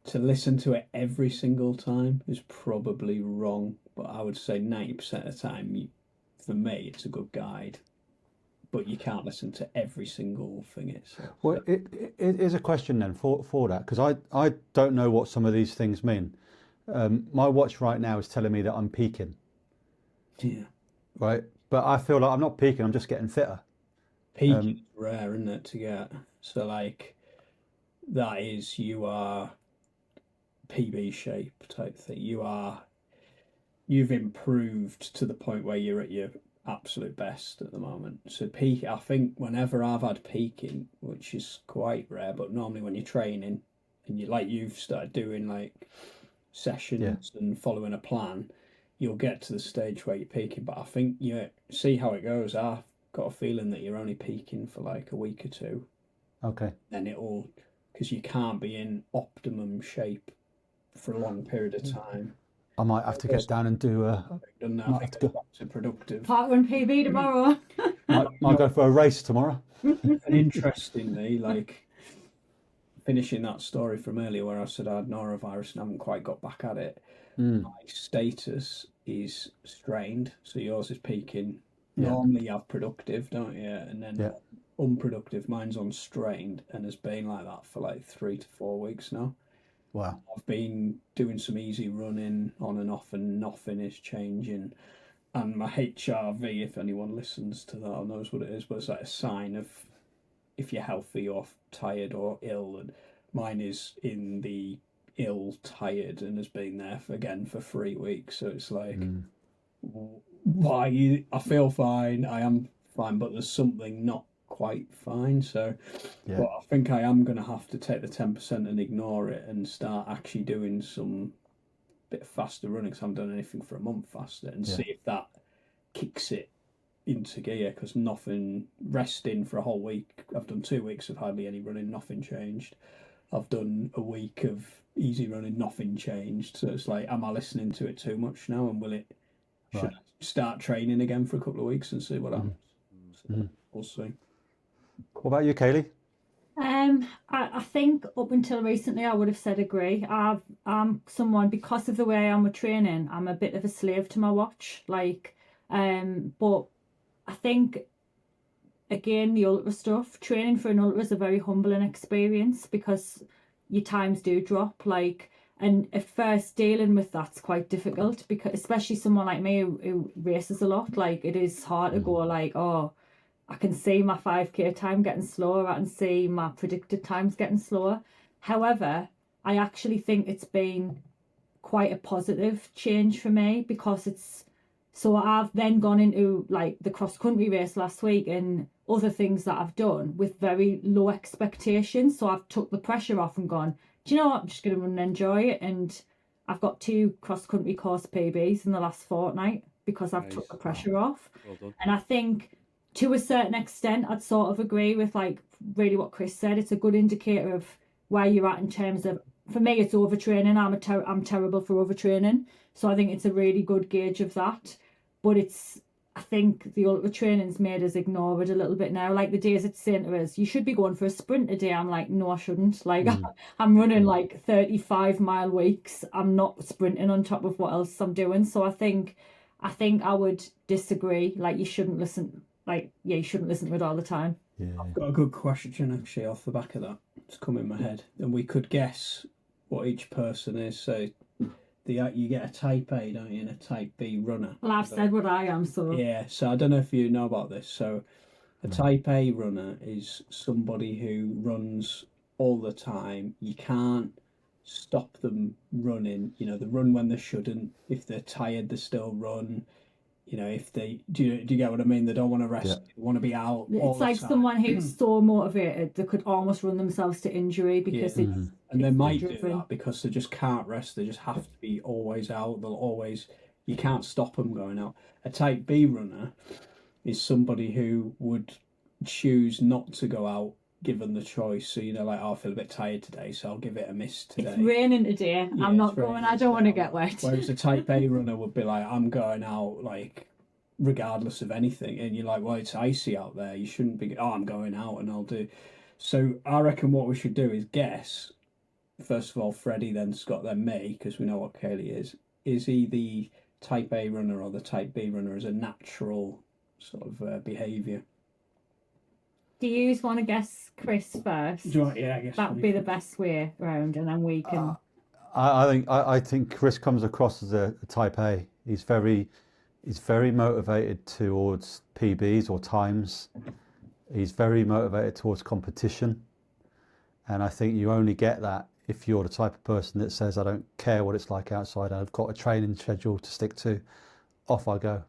[SPEAKER 3] to listen to it every single time is probably wrong, but I would say 90% of the time, for me, it's a good guide. But you can't listen to every single thing it says.
[SPEAKER 1] Well, it is a question then for that, because I don't know what some of these things mean. My watch right now is telling me that I'm peaking,
[SPEAKER 3] Yeah.
[SPEAKER 1] right? But I feel like I'm not peaking, I'm just getting fitter.
[SPEAKER 3] Peaking is rare, isn't it, to get? So, like, that is, you are PB shape type thing. You've improved to the point where you're at your absolute best at the moment. So peak, I think whenever I've had peaking, which is quite rare, but normally when you're training and you've started doing like sessions and following a plan, you'll get to the stage where you're peaking. But I think you see how it goes. I've got a feeling that you're only peaking for like a week or two.
[SPEAKER 1] Okay.
[SPEAKER 3] Then because you can't be in optimum shape for a long period of time.
[SPEAKER 1] I might have to get down and do
[SPEAKER 3] And I
[SPEAKER 1] might
[SPEAKER 3] think
[SPEAKER 1] have to go.
[SPEAKER 3] it's back to productive.
[SPEAKER 2] Part one PB tomorrow.
[SPEAKER 1] Might go for a race tomorrow.
[SPEAKER 3] And interestingly, like finishing that story from earlier where I said I had norovirus and haven't quite got back at it, my status is strained. So yours is peaking.
[SPEAKER 1] Yeah.
[SPEAKER 3] Normally you have productive, don't you? And then unproductive, mine's on strained and has been like that for like 3 to 4 weeks now.
[SPEAKER 1] Wow.
[SPEAKER 3] I've been doing some easy running on and off, and nothing is changing. And my HRV, if anyone listens to that or knows what it is, but it's like a sign of if you're healthy or tired or ill. And mine is in the ill, tired, and has been there for 3 weeks. So it's like, why? I feel fine, I am fine, but there's something not quite fine. So but I think I am going to have to take the 10% and ignore it and start actually doing some bit faster running, because I haven't done anything for a month faster, and see if that kicks it into gear. Because nothing, resting for a whole week, I've done 2 weeks of hardly any running, nothing changed. I've done a week of easy running, nothing changed. So it's like, am I listening to it too much now, and should I start training again for a couple of weeks and see what happens? So we'll see.
[SPEAKER 1] What about you, Kaylee?
[SPEAKER 2] I think up until recently I would have said agree. I'm someone, because of the way I am with training, I'm a bit of a slave to my watch. Like, but I think again, the ultra stuff, training for an ultra is a very humbling experience, because your times do drop. Like, and at first dealing with that's quite difficult, because especially someone like me who races a lot, like it is hard to go like, oh, I can see my 5k time getting slower, I can see my predicted times getting slower. However, I actually think it's been quite a positive change for me, because so I've then gone into like the cross country race last week and other things that I've done with very low expectations. So I've took the pressure off and gone, do you know what, I'm just going to run and enjoy it. And I've got 2 cross country course PBs in the last fortnight because I've took the pressure off.
[SPEAKER 4] Well done.
[SPEAKER 2] And I think to a certain extent, I'd sort of agree with like really what Chris said. It's a good indicator of where you're at in terms of, for me, it's overtraining. I'm terrible for overtraining. So I think it's a really good gauge of that. But I think the ultra training's made us ignore it a little bit now. Like the days it's saying to us, you should be going for a sprint a day. I'm like, no, I shouldn't. Like I'm running like 35-mile weeks. I'm not sprinting on top of what else I'm doing. So I think I would disagree. Like you shouldn't listen. Like, you shouldn't listen to it all the time.
[SPEAKER 1] Yeah.
[SPEAKER 3] I've got a good question actually off the back of that. It's come in my head, and we could guess what each person is. So you get a type A, don't you, and a type B runner.
[SPEAKER 2] Well, I've said what I am, so
[SPEAKER 3] yeah. So I don't know if you know about this. So a type A runner is somebody who runs all the time. You can't stop them running. You know, they run when they shouldn't. If they're tired, they still run. You know, if they do you get what I mean? They don't want to rest. They want to be out.
[SPEAKER 2] It's like someone who's so motivated they could almost run themselves to injury because
[SPEAKER 3] and they might do that because they just can't rest. They just have to be always out. You can't stop them going out. A type B runner is somebody who would choose not to go out given the choice. So, like, oh, I feel a bit tired today, so I'll give it a miss today.
[SPEAKER 2] It's raining today. Yeah, I'm not going. I don't want to get wet.
[SPEAKER 3] Whereas a type A runner would be like, I'm going out, like, regardless of anything. And you're like, well, it's icy out there. You shouldn't be, I'm going out and I'll do. So I reckon what we should do is guess first of all, Freddie, then Scott, then me, because we know what Kaylee is. Is he the type A runner or the type B runner as a natural sort of behaviour?
[SPEAKER 2] Do you want to guess Chris first?
[SPEAKER 3] Yeah, I guess
[SPEAKER 2] That would be the best way round, and then we can.
[SPEAKER 1] I think Chris comes across as a type A. He's very motivated towards PBs or times. He's very motivated towards competition, and I think you only get that if you're the type of person that says, I don't care what it's like outside, I've got a training schedule to stick to, off I go.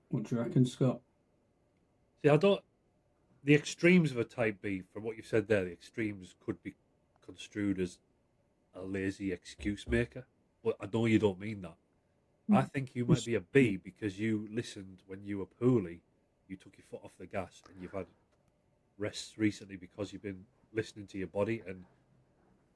[SPEAKER 3] What do you reckon, Scott?
[SPEAKER 4] See, I don't. The extremes of a type B, from what you said there, the extremes could be construed as a lazy excuse maker. But I know you don't mean that. I think you might be a B because you listened when you were poorly, you took your foot off the gas, and you've had rests recently because you've been listening to your body, and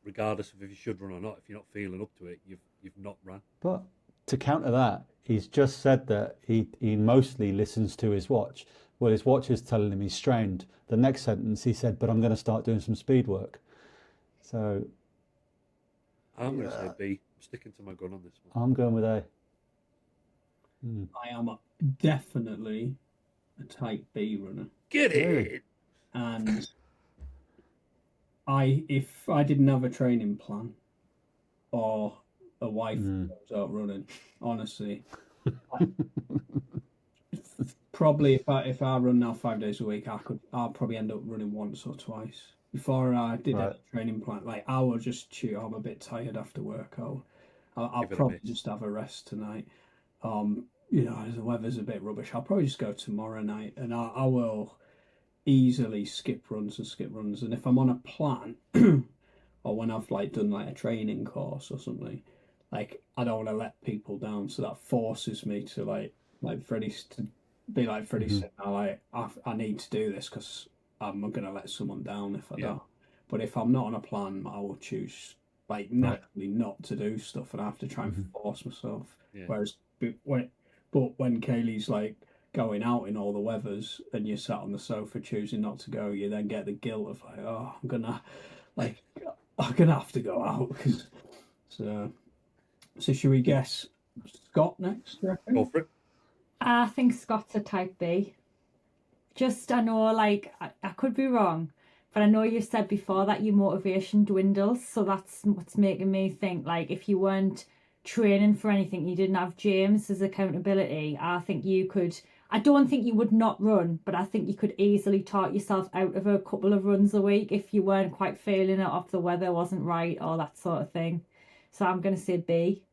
[SPEAKER 4] regardless of if you should run or not, if you're not feeling up to it, you've not run.
[SPEAKER 1] But to counter that, he's just said that he mostly listens to his watch. Well, his watch is telling him he's strained. The next sentence he said, but I'm going to start doing some speed work. So
[SPEAKER 4] I'm going to say B. I'm sticking to my gun on this one.
[SPEAKER 1] I'm going with A.
[SPEAKER 3] I am definitely a type B runner.
[SPEAKER 4] Get it!
[SPEAKER 3] And if I didn't have a training plan or a wife who goes out running, honestly, probably if I run now 5 days a week, I'll probably end up running once or twice. Before I did a training plan, like I will just chew. I'm a bit tired after work. I'll probably just have a rest tonight. The weather's a bit rubbish. I'll probably just go tomorrow night, and I will easily skip runs. And if I'm on a plan, or when I've done a training course or something, I don't want to let people down. So that forces me to like Freddie's to be like Freddie said. I need to do this because I'm gonna let someone down if I don't. But if I'm not on a plan, I will choose naturally not to do stuff, and I have to try and force myself.
[SPEAKER 4] Yeah.
[SPEAKER 3] Whereas when Kaylee's going out in all the weathers and you're sat on the sofa choosing not to go, you then get the guilt of I'm gonna have to go out. So should we guess Scott next?
[SPEAKER 4] Go for it.
[SPEAKER 2] I think Scott's a type B. I know, I could be wrong, but I know you said before that your motivation dwindles, so that's what's making me think if you weren't training for anything, you didn't have James as accountability, I think you could. I don't think you would not run, but I think you could easily talk yourself out of a couple of runs a week if you weren't quite feeling it, if the weather wasn't right or that sort of thing. So I'm going to say B.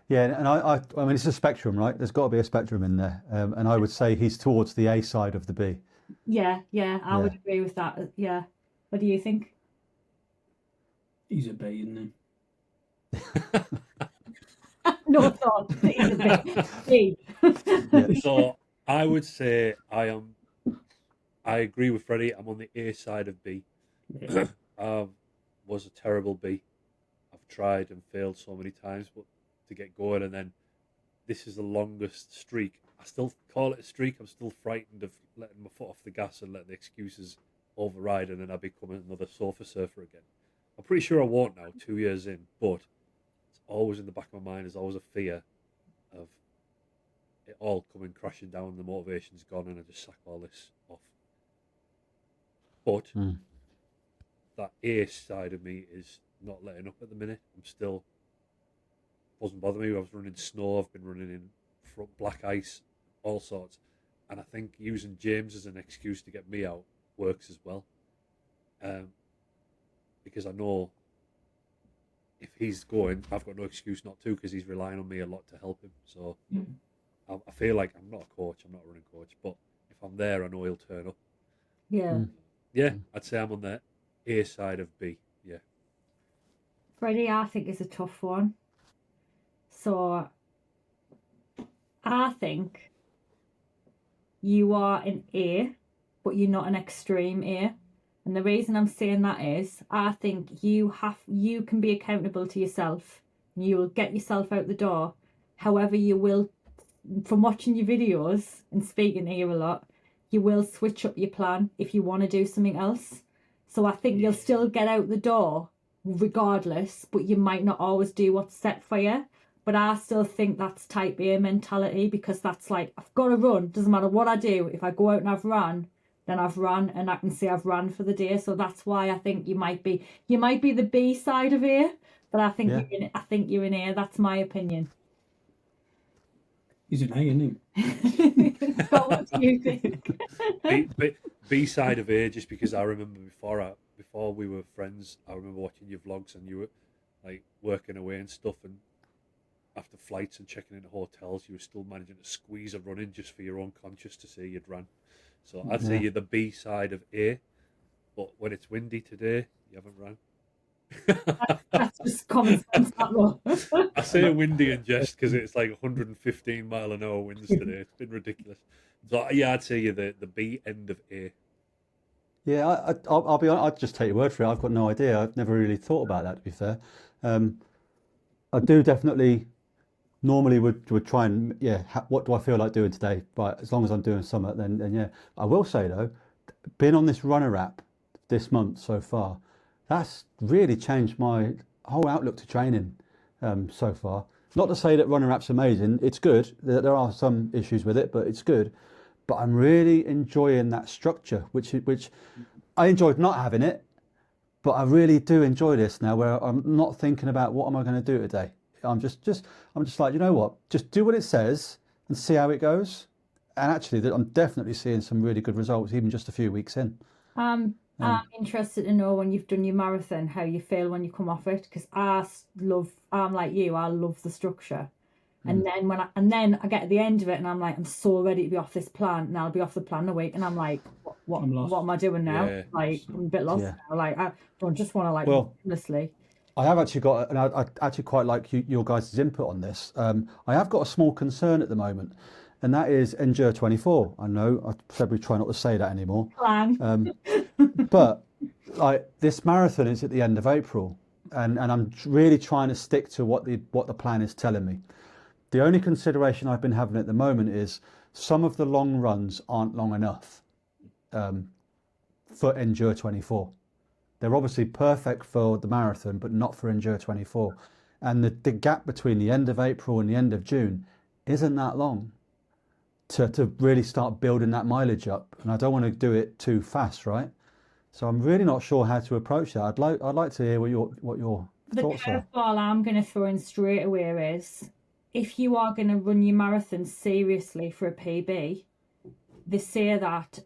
[SPEAKER 1] Yeah, and I mean, it's a spectrum, right? There's got to be a spectrum in there. And I would say he's towards the A side of the B.
[SPEAKER 2] Yeah, I would agree with that. Yeah. What do you think?
[SPEAKER 3] He's a B, isn't he?
[SPEAKER 2] No thought. He's a B.
[SPEAKER 4] So I would say I agree with Freddie. I'm on the A side of B.
[SPEAKER 3] Yeah.
[SPEAKER 4] I was a terrible B. I've tried and failed so many times, but to get going, and then this is the longest streak. I still call it a streak. I'm still frightened of letting my foot off the gas and letting the excuses override, and then I become another sofa surfer again. I'm pretty sure I won't now, 2 years in, but it's always in the back of my mind. There's always a fear of it all coming crashing down, the motivation's gone, and I just sack all this off. But that A side of me is not letting up at the minute. I'm still, wasn't bothering me. I was running snow, I've been running in black ice, all sorts. And I think using James as an excuse to get me out works as well. Because I know if he's going, I've got no excuse not to, because he's relying on me a lot to help him. So I feel like I'm not a coach, I'm not a running coach, but if I'm there, I know he'll turn up.
[SPEAKER 2] Yeah.
[SPEAKER 4] Yeah, I'd say I'm on the A side of B. Yeah.
[SPEAKER 2] Freddie, I think, is a tough one. So I think you are an A, but you're not an extreme A. And the reason I'm saying that is I think you can be accountable to yourself and you will get yourself out the door. However, you will, from watching your videos and speaking to you a lot, you will switch up your plan if you want to do something else. So I think you'll still get out the door regardless, but you might not always do what's set for you. But I still think that's type A mentality, because that's like, I've got to run. Doesn't matter what I do. If I go out and I've run, then I've run, and I can say I've run for the day. So that's why I think you might be the B side of A, but I think you're in A. That's my opinion.
[SPEAKER 3] He's an A, isn't he?
[SPEAKER 2] But what do you think?
[SPEAKER 4] B side of A, just because I remember before we were friends, I remember watching your vlogs and you were like working away and stuff, and after flights and checking into hotels, you were still managing to squeeze a run in just for your own conscience to say you'd ran. So I'd say you're the B side of A, but when it's windy today, you haven't ran.
[SPEAKER 2] That's just common sense, that one.
[SPEAKER 4] I say windy in jest because it's like 115 mile an hour winds today. It's been ridiculous. So yeah, I'd say you're the B end of A.
[SPEAKER 1] Yeah, I'll be honest, I'd just take your word for it. I've got no idea. I've never really thought about that, to be fair. I do definitely normally would try and, what do I feel like doing today? But as long as I'm doing something, then yeah. I will say though, being on this runner app this month so far, that's really changed my whole outlook to training so far. Not to say that runner app's amazing. It's good. There are some issues with it, but it's good. But I'm really enjoying that structure, which I enjoyed not having it, but I really do enjoy this now, where I'm not thinking about what am I going to do today. I'm just like, you know what? Just do what it says and see how it goes. And actually, I'm definitely seeing some really good results, even just a few weeks in.
[SPEAKER 2] I'm interested to know, when you've done your marathon, how you feel when you come off it, because I'm like you, I love the structure. And then I get to the end of it and I'm like, I'm so ready to be off this plan, and I'll be off the plan in a week, and I'm like, what am I doing now?
[SPEAKER 4] Yeah.
[SPEAKER 2] Like, I'm a bit lost now. Like, I don't just want to, like, honestly.
[SPEAKER 1] I have actually got, and I actually quite like your guys' input on this. I have got a small concern at the moment, and that is Endure 24. I know I said we try not to say that anymore. But like, this marathon is at the end of April, and I'm really trying to stick to what the plan is telling me. The only consideration I've been having at the moment is some of the long runs aren't long enough for Endure 24. They're obviously perfect for the marathon, but not for Endure 24. And the gap between the end of April and the end of June isn't that long to really start building that mileage up. And I don't want to do it too fast, right? So I'm really not sure how to approach that. I'd like to hear what your thoughts are.
[SPEAKER 2] The curveball I'm going to throw in straight away is, if you are going to run your marathon seriously for a PB, they say that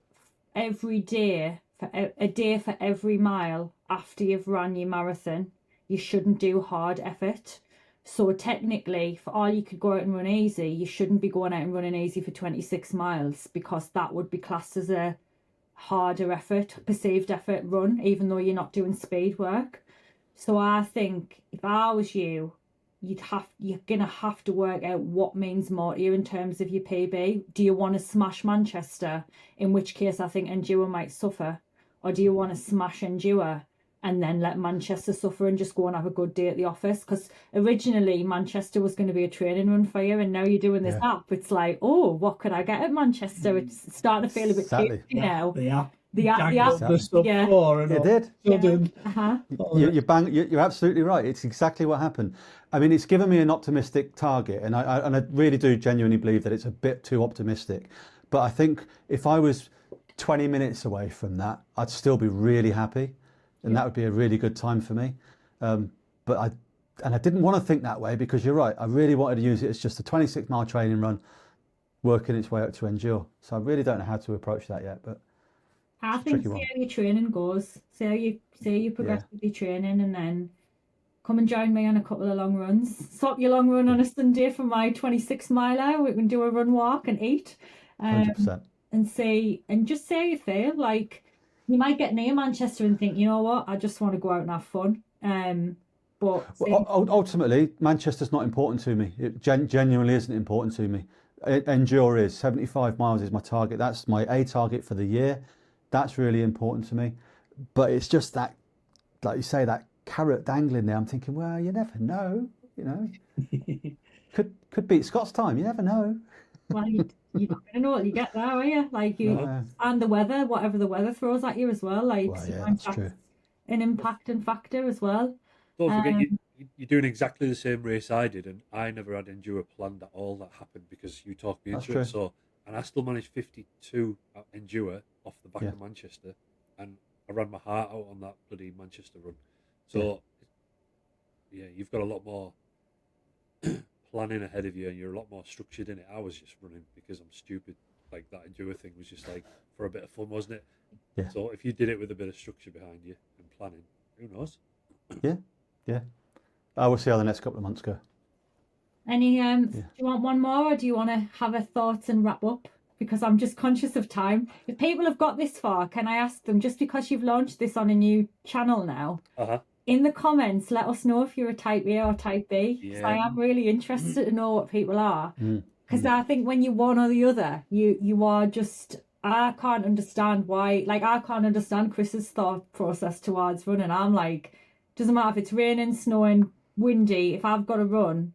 [SPEAKER 2] every day, for a day for every mile after you've run your marathon, you shouldn't do hard effort. So technically, for all you could go out and run easy, you shouldn't be going out and running easy for 26 miles, because that would be classed as a harder effort, perceived effort run, even though you're not doing speed work. So I think if I was you, you're gonna have to work out what means more to you in terms of your PB. Do you want to smash Manchester, in which case I think Endure might suffer, or do you want to smash Endure and then let Manchester suffer and just go and have a good day at the office? Because originally Manchester was going to be a training run for you, and now you're doing this app. It's like, oh, what could I get at Manchester? It's starting to feel a bit cheap now. The app,
[SPEAKER 1] It did. You're absolutely right. It's exactly what happened. I mean, it's given me an optimistic target, and I really do genuinely believe that it's a bit too optimistic. But I think if I was 20 minutes away from that, I'd still be really happy, and that would be a really good time for me. But I didn't want to think that way, because you're right. I really wanted to use it as just a 26-mile training run, working its way up to Endure. So I really don't know how to approach that yet, but.
[SPEAKER 2] I think see how your training goes. See how you progress with your training, and then come and join me on a couple of long runs. Swap your long run on a Sunday for my 26-miler. We can do a run, walk, and eat.
[SPEAKER 1] 100%.
[SPEAKER 2] And just see how you feel. Like, you might get near Manchester and think, you know what, I just want to go out and have fun. But
[SPEAKER 1] ultimately, Manchester's not important to me. It genuinely isn't important to me. Endure is 75 miles is my target. That's my A target for the year. That's really important to me. But it's just that, like you say, that carrot dangling there. I'm thinking, well, you never know, could beat Scott's time. You never know.
[SPEAKER 2] Well, you're not gonna know what you get there, are you? Like you
[SPEAKER 1] No.
[SPEAKER 2] and the weather, whatever the weather throws at you as well. Like
[SPEAKER 1] Well, yeah,
[SPEAKER 2] sometimes
[SPEAKER 1] that's true.
[SPEAKER 2] an impacting factor as well.
[SPEAKER 4] Don't forget, you're doing exactly the same race I did, and I never had Enduro planned at all. That happened because you talked me
[SPEAKER 1] That's
[SPEAKER 4] into
[SPEAKER 1] true.
[SPEAKER 4] it. So, and I still managed 52 at Enduro off the back
[SPEAKER 1] Yeah.
[SPEAKER 4] of Manchester, and I ran my heart out on that bloody Manchester run. So, yeah, you've got a lot more planning ahead of you, and you're a lot more structured in it. I was just running because I'm stupid. Like that Enduro thing was just like for a bit of fun, wasn't it?
[SPEAKER 1] Yeah.
[SPEAKER 4] So if you did it with a bit of structure behind you and planning, who knows?
[SPEAKER 1] Yeah. I will see how the next couple of months go.
[SPEAKER 2] Any do you want one more, or do you want to have a thoughts and wrap up? Because I'm just conscious of time. If people have got this far, can I ask them, just because you've launched this on a new channel now, in the comments, let us know if you're a type A or type B. Because I am really interested to know what people are. Because I think when you're one or the other, you are just, I can't understand why, like I can't understand Chris's thought process towards running. I'm like, doesn't matter if it's raining, snowing, windy, if I've got to run,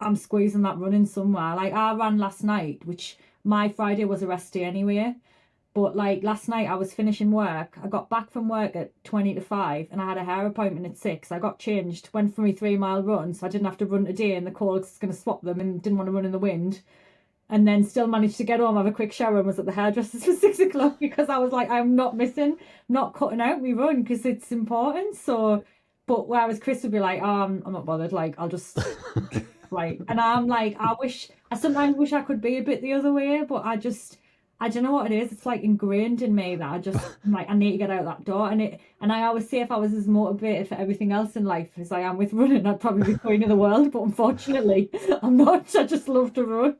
[SPEAKER 2] I'm squeezing that running somewhere. Like I ran last night, which my Friday was a rest day anyway. But like last night I was finishing work. I got back from work at 20 to 5 and I had a hair appointment at 6. I got changed, went for my 3-mile run, so I didn't have to run today and the cold's going to swap them and didn't want to run in the wind. And then still managed to get home, have a quick shower and was at the hairdresser's for 6 o'clock because I was like, I'm not missing, not cutting out my run because it's important. So, but whereas Chris would be like, oh, I'm not bothered. Like, I'll just... Right. And I'm like, I sometimes wish I could be a bit the other way, but I don't know what it is. It's like ingrained in me that I'm like, I need to get out that door. And I always say if I was as motivated for everything else in life as I am with running, I'd probably be queen of the world. But unfortunately, I'm not. I just love to run.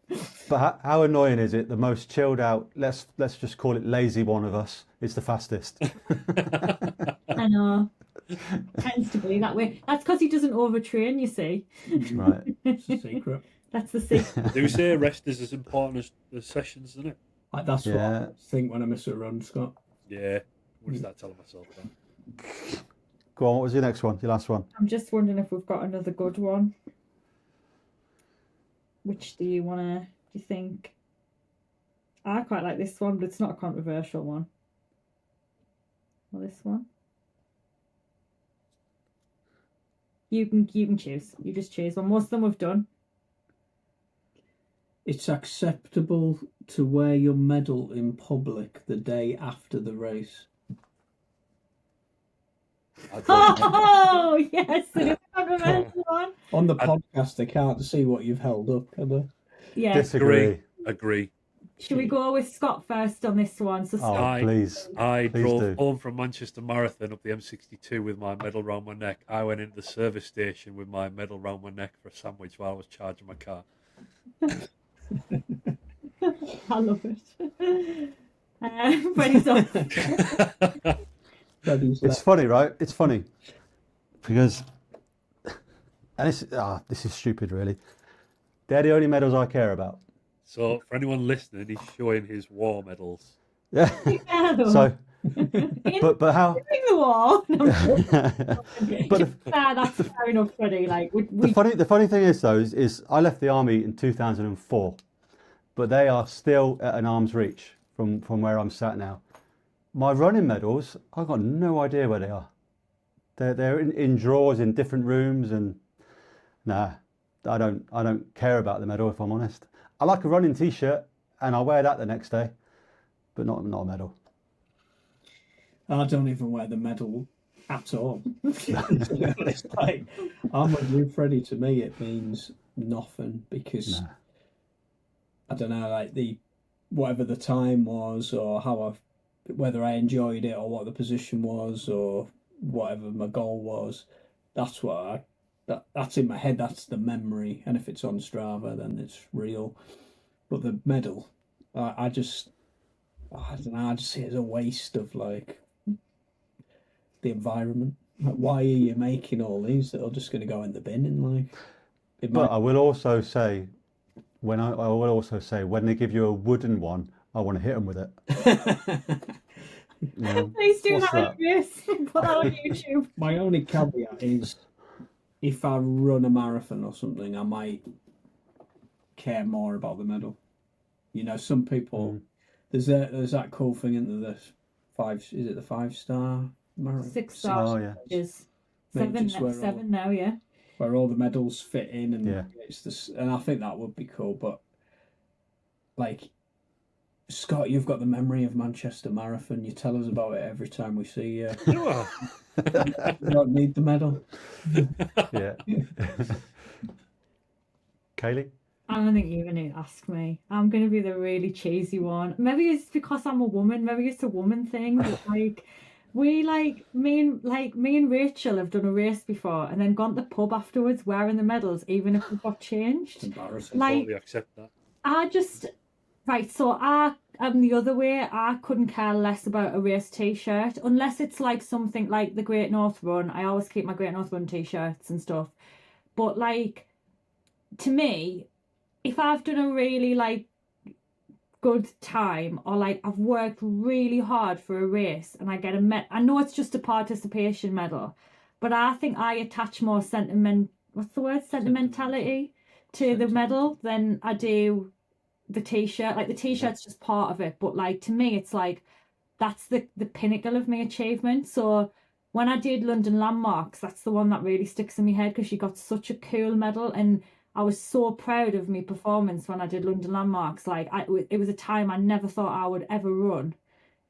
[SPEAKER 1] But how annoying is it? The most chilled out, let's just call it lazy one of us, is the fastest.
[SPEAKER 2] I know. Tends to be that way. That's because he doesn't overtrain, you see.
[SPEAKER 1] Right.
[SPEAKER 3] It's a secret.
[SPEAKER 2] That's the secret.
[SPEAKER 4] They say rest is as important as the sessions, isn't it?
[SPEAKER 3] Like, that's what I think when I miss a run, Scott.
[SPEAKER 4] Yeah. What is that telling myself that?
[SPEAKER 1] Go on, what was your next one? Your last one?
[SPEAKER 2] I'm just wondering if we've got another good one. Which do you think? I quite like this one, but it's not a controversial one. Or this one. You can choose. You just choose one. Most of them we've done.
[SPEAKER 3] It's acceptable to wear your medal in public the day after the race.
[SPEAKER 2] Oh, yes. It is a controversial one.
[SPEAKER 3] On the podcast, they can't see what you've held up, can they?
[SPEAKER 2] Yeah.
[SPEAKER 1] Disagree.
[SPEAKER 4] Agree.
[SPEAKER 2] Should we go with Scott first on this one? So Scott,
[SPEAKER 1] Please.
[SPEAKER 4] I
[SPEAKER 1] Please
[SPEAKER 4] drove
[SPEAKER 1] do.
[SPEAKER 4] home from Manchester Marathon up the M62 with my medal round my neck. I went into the service station with my medal round my neck for a sandwich while I was charging my car.
[SPEAKER 2] I love it. Freddie's on.
[SPEAKER 1] It's funny, right? It's funny because, and this is stupid, really. They're the only medals I care about.
[SPEAKER 4] So, for anyone listening, he's showing his war medals.
[SPEAKER 1] Yeah. So, but how?
[SPEAKER 2] During the war. That's fair enough, Freddie. Like
[SPEAKER 1] The funny thing is though is I left the army in 2004, but they are still at an arm's reach from where I'm sat now. My running medals, I've got no idea where they are. They're in drawers in different rooms, and nah, I don't care about the medal if I'm honest. I like a running t-shirt and I'll wear that the next day, but not a medal.
[SPEAKER 3] I don't even wear the medal at all. It's like, I'm with you, Freddie. To me, it means nothing because I don't know, like whatever the time was, or whether I enjoyed it, or what the position was, or whatever my goal was. That's what that's in my head. That's the memory, and if it's on Strava, then it's real. But the medal, I don't know. I just see it as a waste of like the environment. Like, why are you making all these that are just going to go in the bin? And
[SPEAKER 1] I will also say, when they give you a wooden one, I want to hit them with it.
[SPEAKER 2] Please do that on this. Put that on YouTube.
[SPEAKER 3] My only caveat is, if I run a marathon or something, I might care more about the medal. You know, some people there's that cool thing in the 5-star marathon?
[SPEAKER 2] 6 stars.
[SPEAKER 1] Oh, yeah.
[SPEAKER 2] Is
[SPEAKER 3] Maybe
[SPEAKER 2] 7 7 now, yeah.
[SPEAKER 3] Where all the medals fit in, and
[SPEAKER 1] Yeah.
[SPEAKER 3] it's this, and I think that would be cool. But like, Scott, you've got the memory of Manchester Marathon. You tell us about it every time we see you.
[SPEAKER 4] Oh,
[SPEAKER 3] You don't need the medal.
[SPEAKER 1] Yeah. Kaylee?
[SPEAKER 2] I don't think you're going to ask me. I'm going to be the really cheesy one. Maybe it's because I'm a woman. Maybe it's a woman thing. But like, me and Rachel have done a race before and then gone to the pub afterwards wearing the medals, even if we got changed.
[SPEAKER 3] Embarrassing.
[SPEAKER 2] Like,
[SPEAKER 4] totally accept that.
[SPEAKER 2] Right, so I'm the other way. I couldn't care less about a race t-shirt unless it's like something like the Great North Run. I always keep my Great North Run t-shirts and stuff. But like, to me, if I've done a really like good time, or like I've worked really hard for a race and I get I know it's just a participation medal, but I think I attach more sentimentality to the medal than I do the t-shirt. Like the t-shirt's just part of it, but like to me it's like that's the pinnacle of my achievement. So when I did London Landmarks, that's the one that really sticks in my head because she got such a cool medal, and I was so proud of my performance when I did London Landmarks. Like it was a time I never thought I would ever run.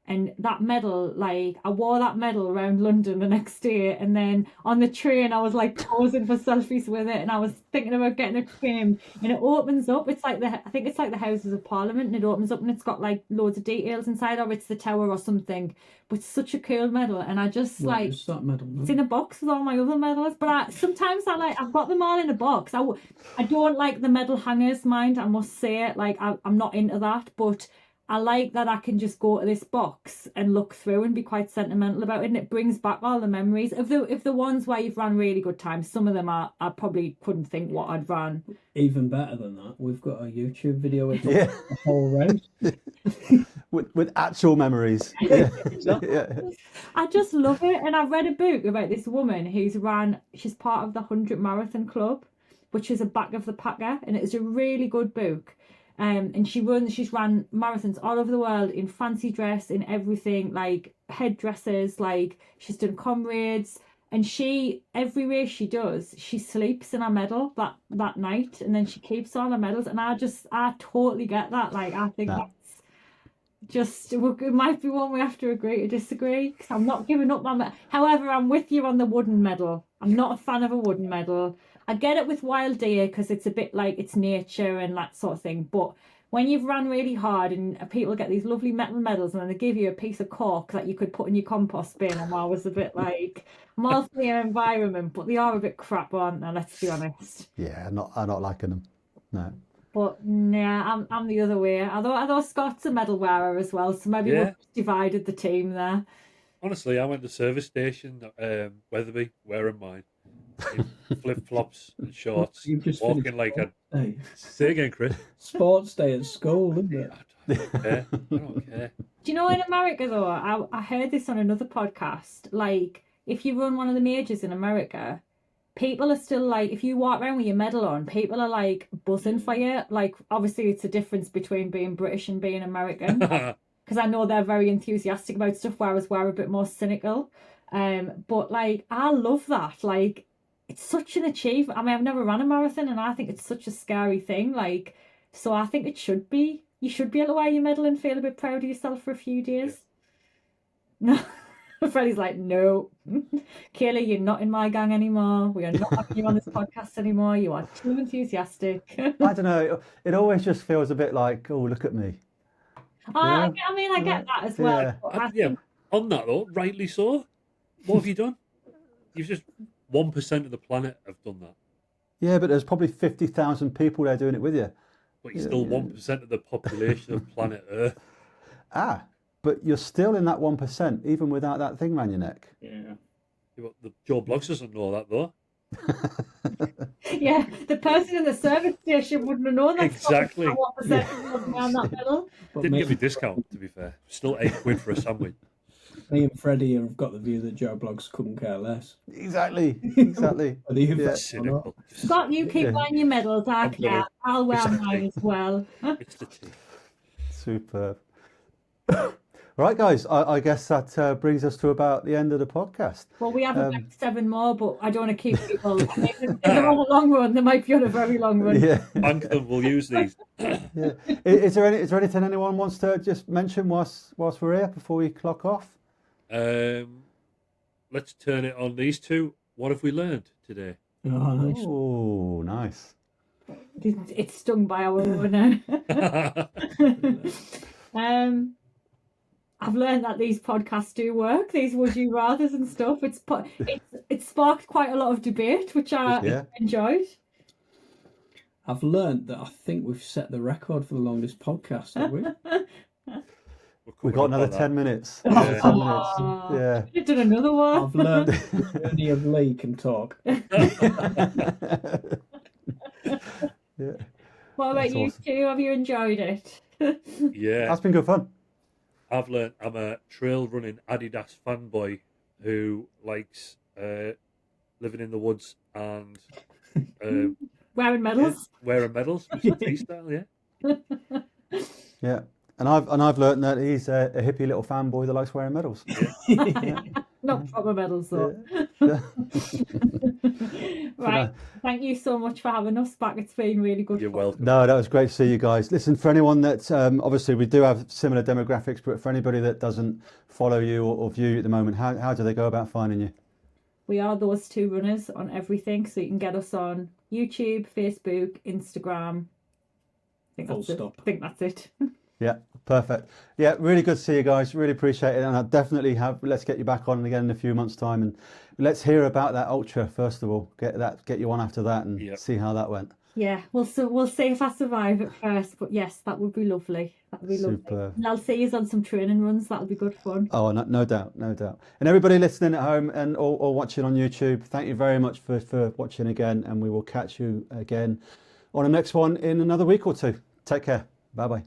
[SPEAKER 2] And that medal, like I wore that medal around London the next day, and then on the train I was like posing for selfies with it, and I was thinking about getting it framed. And it opens up. It's like I think it's like the Houses of Parliament, and it opens up and it's got like loads of details inside, or it's the Tower or something. But it's such a cool medal, and I just
[SPEAKER 3] Where is that medal?
[SPEAKER 2] it's in a box with all my other medals. But sometimes I've got them all in a box. I don't like the medal hangers, mind. I must say it. Like I'm not into that, but I like that I can just go to this box and look through and be quite sentimental about it, and it brings back all the memories of the ones where you've ran really good times. Some of them I probably couldn't think what I'd ran.
[SPEAKER 3] Even better than that, we've got a YouTube video with
[SPEAKER 1] Yeah.
[SPEAKER 3] the whole race.
[SPEAKER 1] with actual memories. Yeah. Yeah.
[SPEAKER 2] I just love it, and I read a book about this woman she's part of the 100 Marathon Club, which is a back of the packer, and it's a really good book. And she's ran marathons all over the world in fancy dress, in everything, like headdresses, like she's done comrades, and every race she does, she sleeps in her medal that night, and then she keeps all her medals, and I totally get that. Like I think that's just, it might be one we have to agree to disagree, because I'm not giving up my however, I'm with you on the wooden medal. I'm not a fan of a wooden medal. I get it with wild deer because it's a bit like it's nature and that sort of thing. But when you've run really hard and people get these lovely metal medals and then they give you a piece of cork that you could put in your compost bin, and I was a bit like, I'm all for your environment, but they are a bit crap, aren't they? Let's be honest.
[SPEAKER 1] Yeah, I'm not liking them. No.
[SPEAKER 2] But yeah, I'm the other way. Although Scott's a medal wearer as well, so maybe
[SPEAKER 4] Yeah.
[SPEAKER 2] we've divided the team there.
[SPEAKER 4] Honestly, I went to service station, Wetherby, wearing mine, in flip-flops and shorts,
[SPEAKER 3] You've just
[SPEAKER 4] walking
[SPEAKER 3] finished
[SPEAKER 4] like a...
[SPEAKER 3] sports day.
[SPEAKER 4] Say again, Chris.
[SPEAKER 3] Sports day at school, isn't it?
[SPEAKER 4] I don't care. I don't care.
[SPEAKER 2] Do you know, in America though, I heard this on another podcast, like if you run one of the majors in America, people are still like, if you walk around with your medal on, people are like buzzing for you. Like obviously it's a difference between being British and being American, because I know they're very enthusiastic about stuff, whereas we're a bit more cynical. But like I love that. Like it's such an achievement. I mean, I've never run a marathon, and I think it's such a scary thing. Like, so I think you should be able to wear your medal and feel a bit proud of yourself for a few days. No, Freddie's like, no, Kayla, you're not in my gang anymore. We are not having you on this podcast anymore. You are too enthusiastic.
[SPEAKER 1] I don't know. It always just feels a bit like, oh, look at me.
[SPEAKER 2] I mean, I get that as well.
[SPEAKER 1] Yeah.
[SPEAKER 2] But I
[SPEAKER 4] Yeah,
[SPEAKER 2] think,
[SPEAKER 4] on that though, rightly so. What have you done? You've just 1% of the planet have done that,
[SPEAKER 1] Yeah, but there's probably 50,000 people there doing it with you.
[SPEAKER 4] but you're still 1% of the population of planet Earth.
[SPEAKER 1] Ah, but you're still in that 1%, even without that thing around your neck.
[SPEAKER 3] Yeah.
[SPEAKER 4] Yeah, but the Joe Blogs doesn't know that though.
[SPEAKER 2] yeah, the person in the service station wouldn't have known that.
[SPEAKER 4] Exactly.
[SPEAKER 2] What percentage was on that medal?
[SPEAKER 3] But
[SPEAKER 4] Didn't
[SPEAKER 3] me,
[SPEAKER 4] give me a discount, to be fair. Still £8 for a sandwich.
[SPEAKER 3] me and Freddie have got the view that Joe Blogs couldn't care less.
[SPEAKER 1] Exactly.
[SPEAKER 3] Whether you
[SPEAKER 1] Yeah.
[SPEAKER 3] bet or not.
[SPEAKER 4] Cynical.
[SPEAKER 2] Scott, you keep
[SPEAKER 1] Yeah.
[SPEAKER 2] wearing your medals. I
[SPEAKER 4] I'm
[SPEAKER 2] care.
[SPEAKER 4] gonna-
[SPEAKER 2] I'll wear
[SPEAKER 4] Exactly.
[SPEAKER 2] mine as well.
[SPEAKER 4] It's the tea.
[SPEAKER 1] Superb. Right, guys, I guess that brings us to about the end of the podcast.
[SPEAKER 2] Well, we have about 7 more, but I don't want to keep people. If they're on a long run, they might be on a very long run.
[SPEAKER 1] Yeah.
[SPEAKER 4] Thank them. We'll use these.
[SPEAKER 1] Yeah. Is there anything anyone wants to just mention whilst we're here before we clock off?
[SPEAKER 4] Let's turn it on these two. What have we learned today?
[SPEAKER 3] Oh, nice.
[SPEAKER 1] Oh, nice.
[SPEAKER 2] It's stung by our own. I've learned that these podcasts do work. These would you rather's and stuff. It's sparked quite a lot of debate, which I enjoyed.
[SPEAKER 3] I've learned that I think we've set the record for the longest podcast, have we?
[SPEAKER 1] We've got another 10 minutes.
[SPEAKER 4] Yeah.
[SPEAKER 1] 10 minutes. Yeah.
[SPEAKER 2] You've done another one.
[SPEAKER 3] I've learned that Ernie of Lee can talk.
[SPEAKER 1] Yeah.
[SPEAKER 2] What about
[SPEAKER 1] That's
[SPEAKER 2] you
[SPEAKER 1] awesome.
[SPEAKER 2] two? Have you enjoyed it?
[SPEAKER 4] Yeah.
[SPEAKER 1] That's been good fun.
[SPEAKER 4] I've learned I'm a trail running Adidas fanboy who likes living in the woods and
[SPEAKER 2] Wearing medals.
[SPEAKER 4] wearing medals, which is freestyle, yeah.
[SPEAKER 1] Yeah. And I've learned that he's a hippie little fanboy that likes wearing medals.
[SPEAKER 2] Not proper medals, though.
[SPEAKER 1] Yeah.
[SPEAKER 2] Right. Thank you so much for having us back. It's been really good.
[SPEAKER 4] You're
[SPEAKER 2] fun.
[SPEAKER 4] welcome.
[SPEAKER 1] No, that was great to see you guys. Listen, for anyone that obviously we do have similar demographics, but for anybody that doesn't follow you or view you at the moment, how do they go about finding you?
[SPEAKER 2] We are those two runners on everything, so you can get us on YouTube, Facebook, Instagram. I think that's it.
[SPEAKER 1] Yeah, perfect. Yeah, really good to see you guys. Really appreciate it, and I definitely let's get you back on again in a few months' time, and let's hear about that ultra first of all. Get you on after that, and see how that went.
[SPEAKER 2] Yeah, we'll see if I survive at first, but yes, that would be lovely. That would be lovely.
[SPEAKER 1] Superb.
[SPEAKER 2] And I'll see you on some training runs. That'll be good fun.
[SPEAKER 1] Oh, no doubt, no doubt. And everybody listening at home and or watching on YouTube, thank you very much for watching again, and we will catch you again on the next one in another week or two. Take care. Bye bye.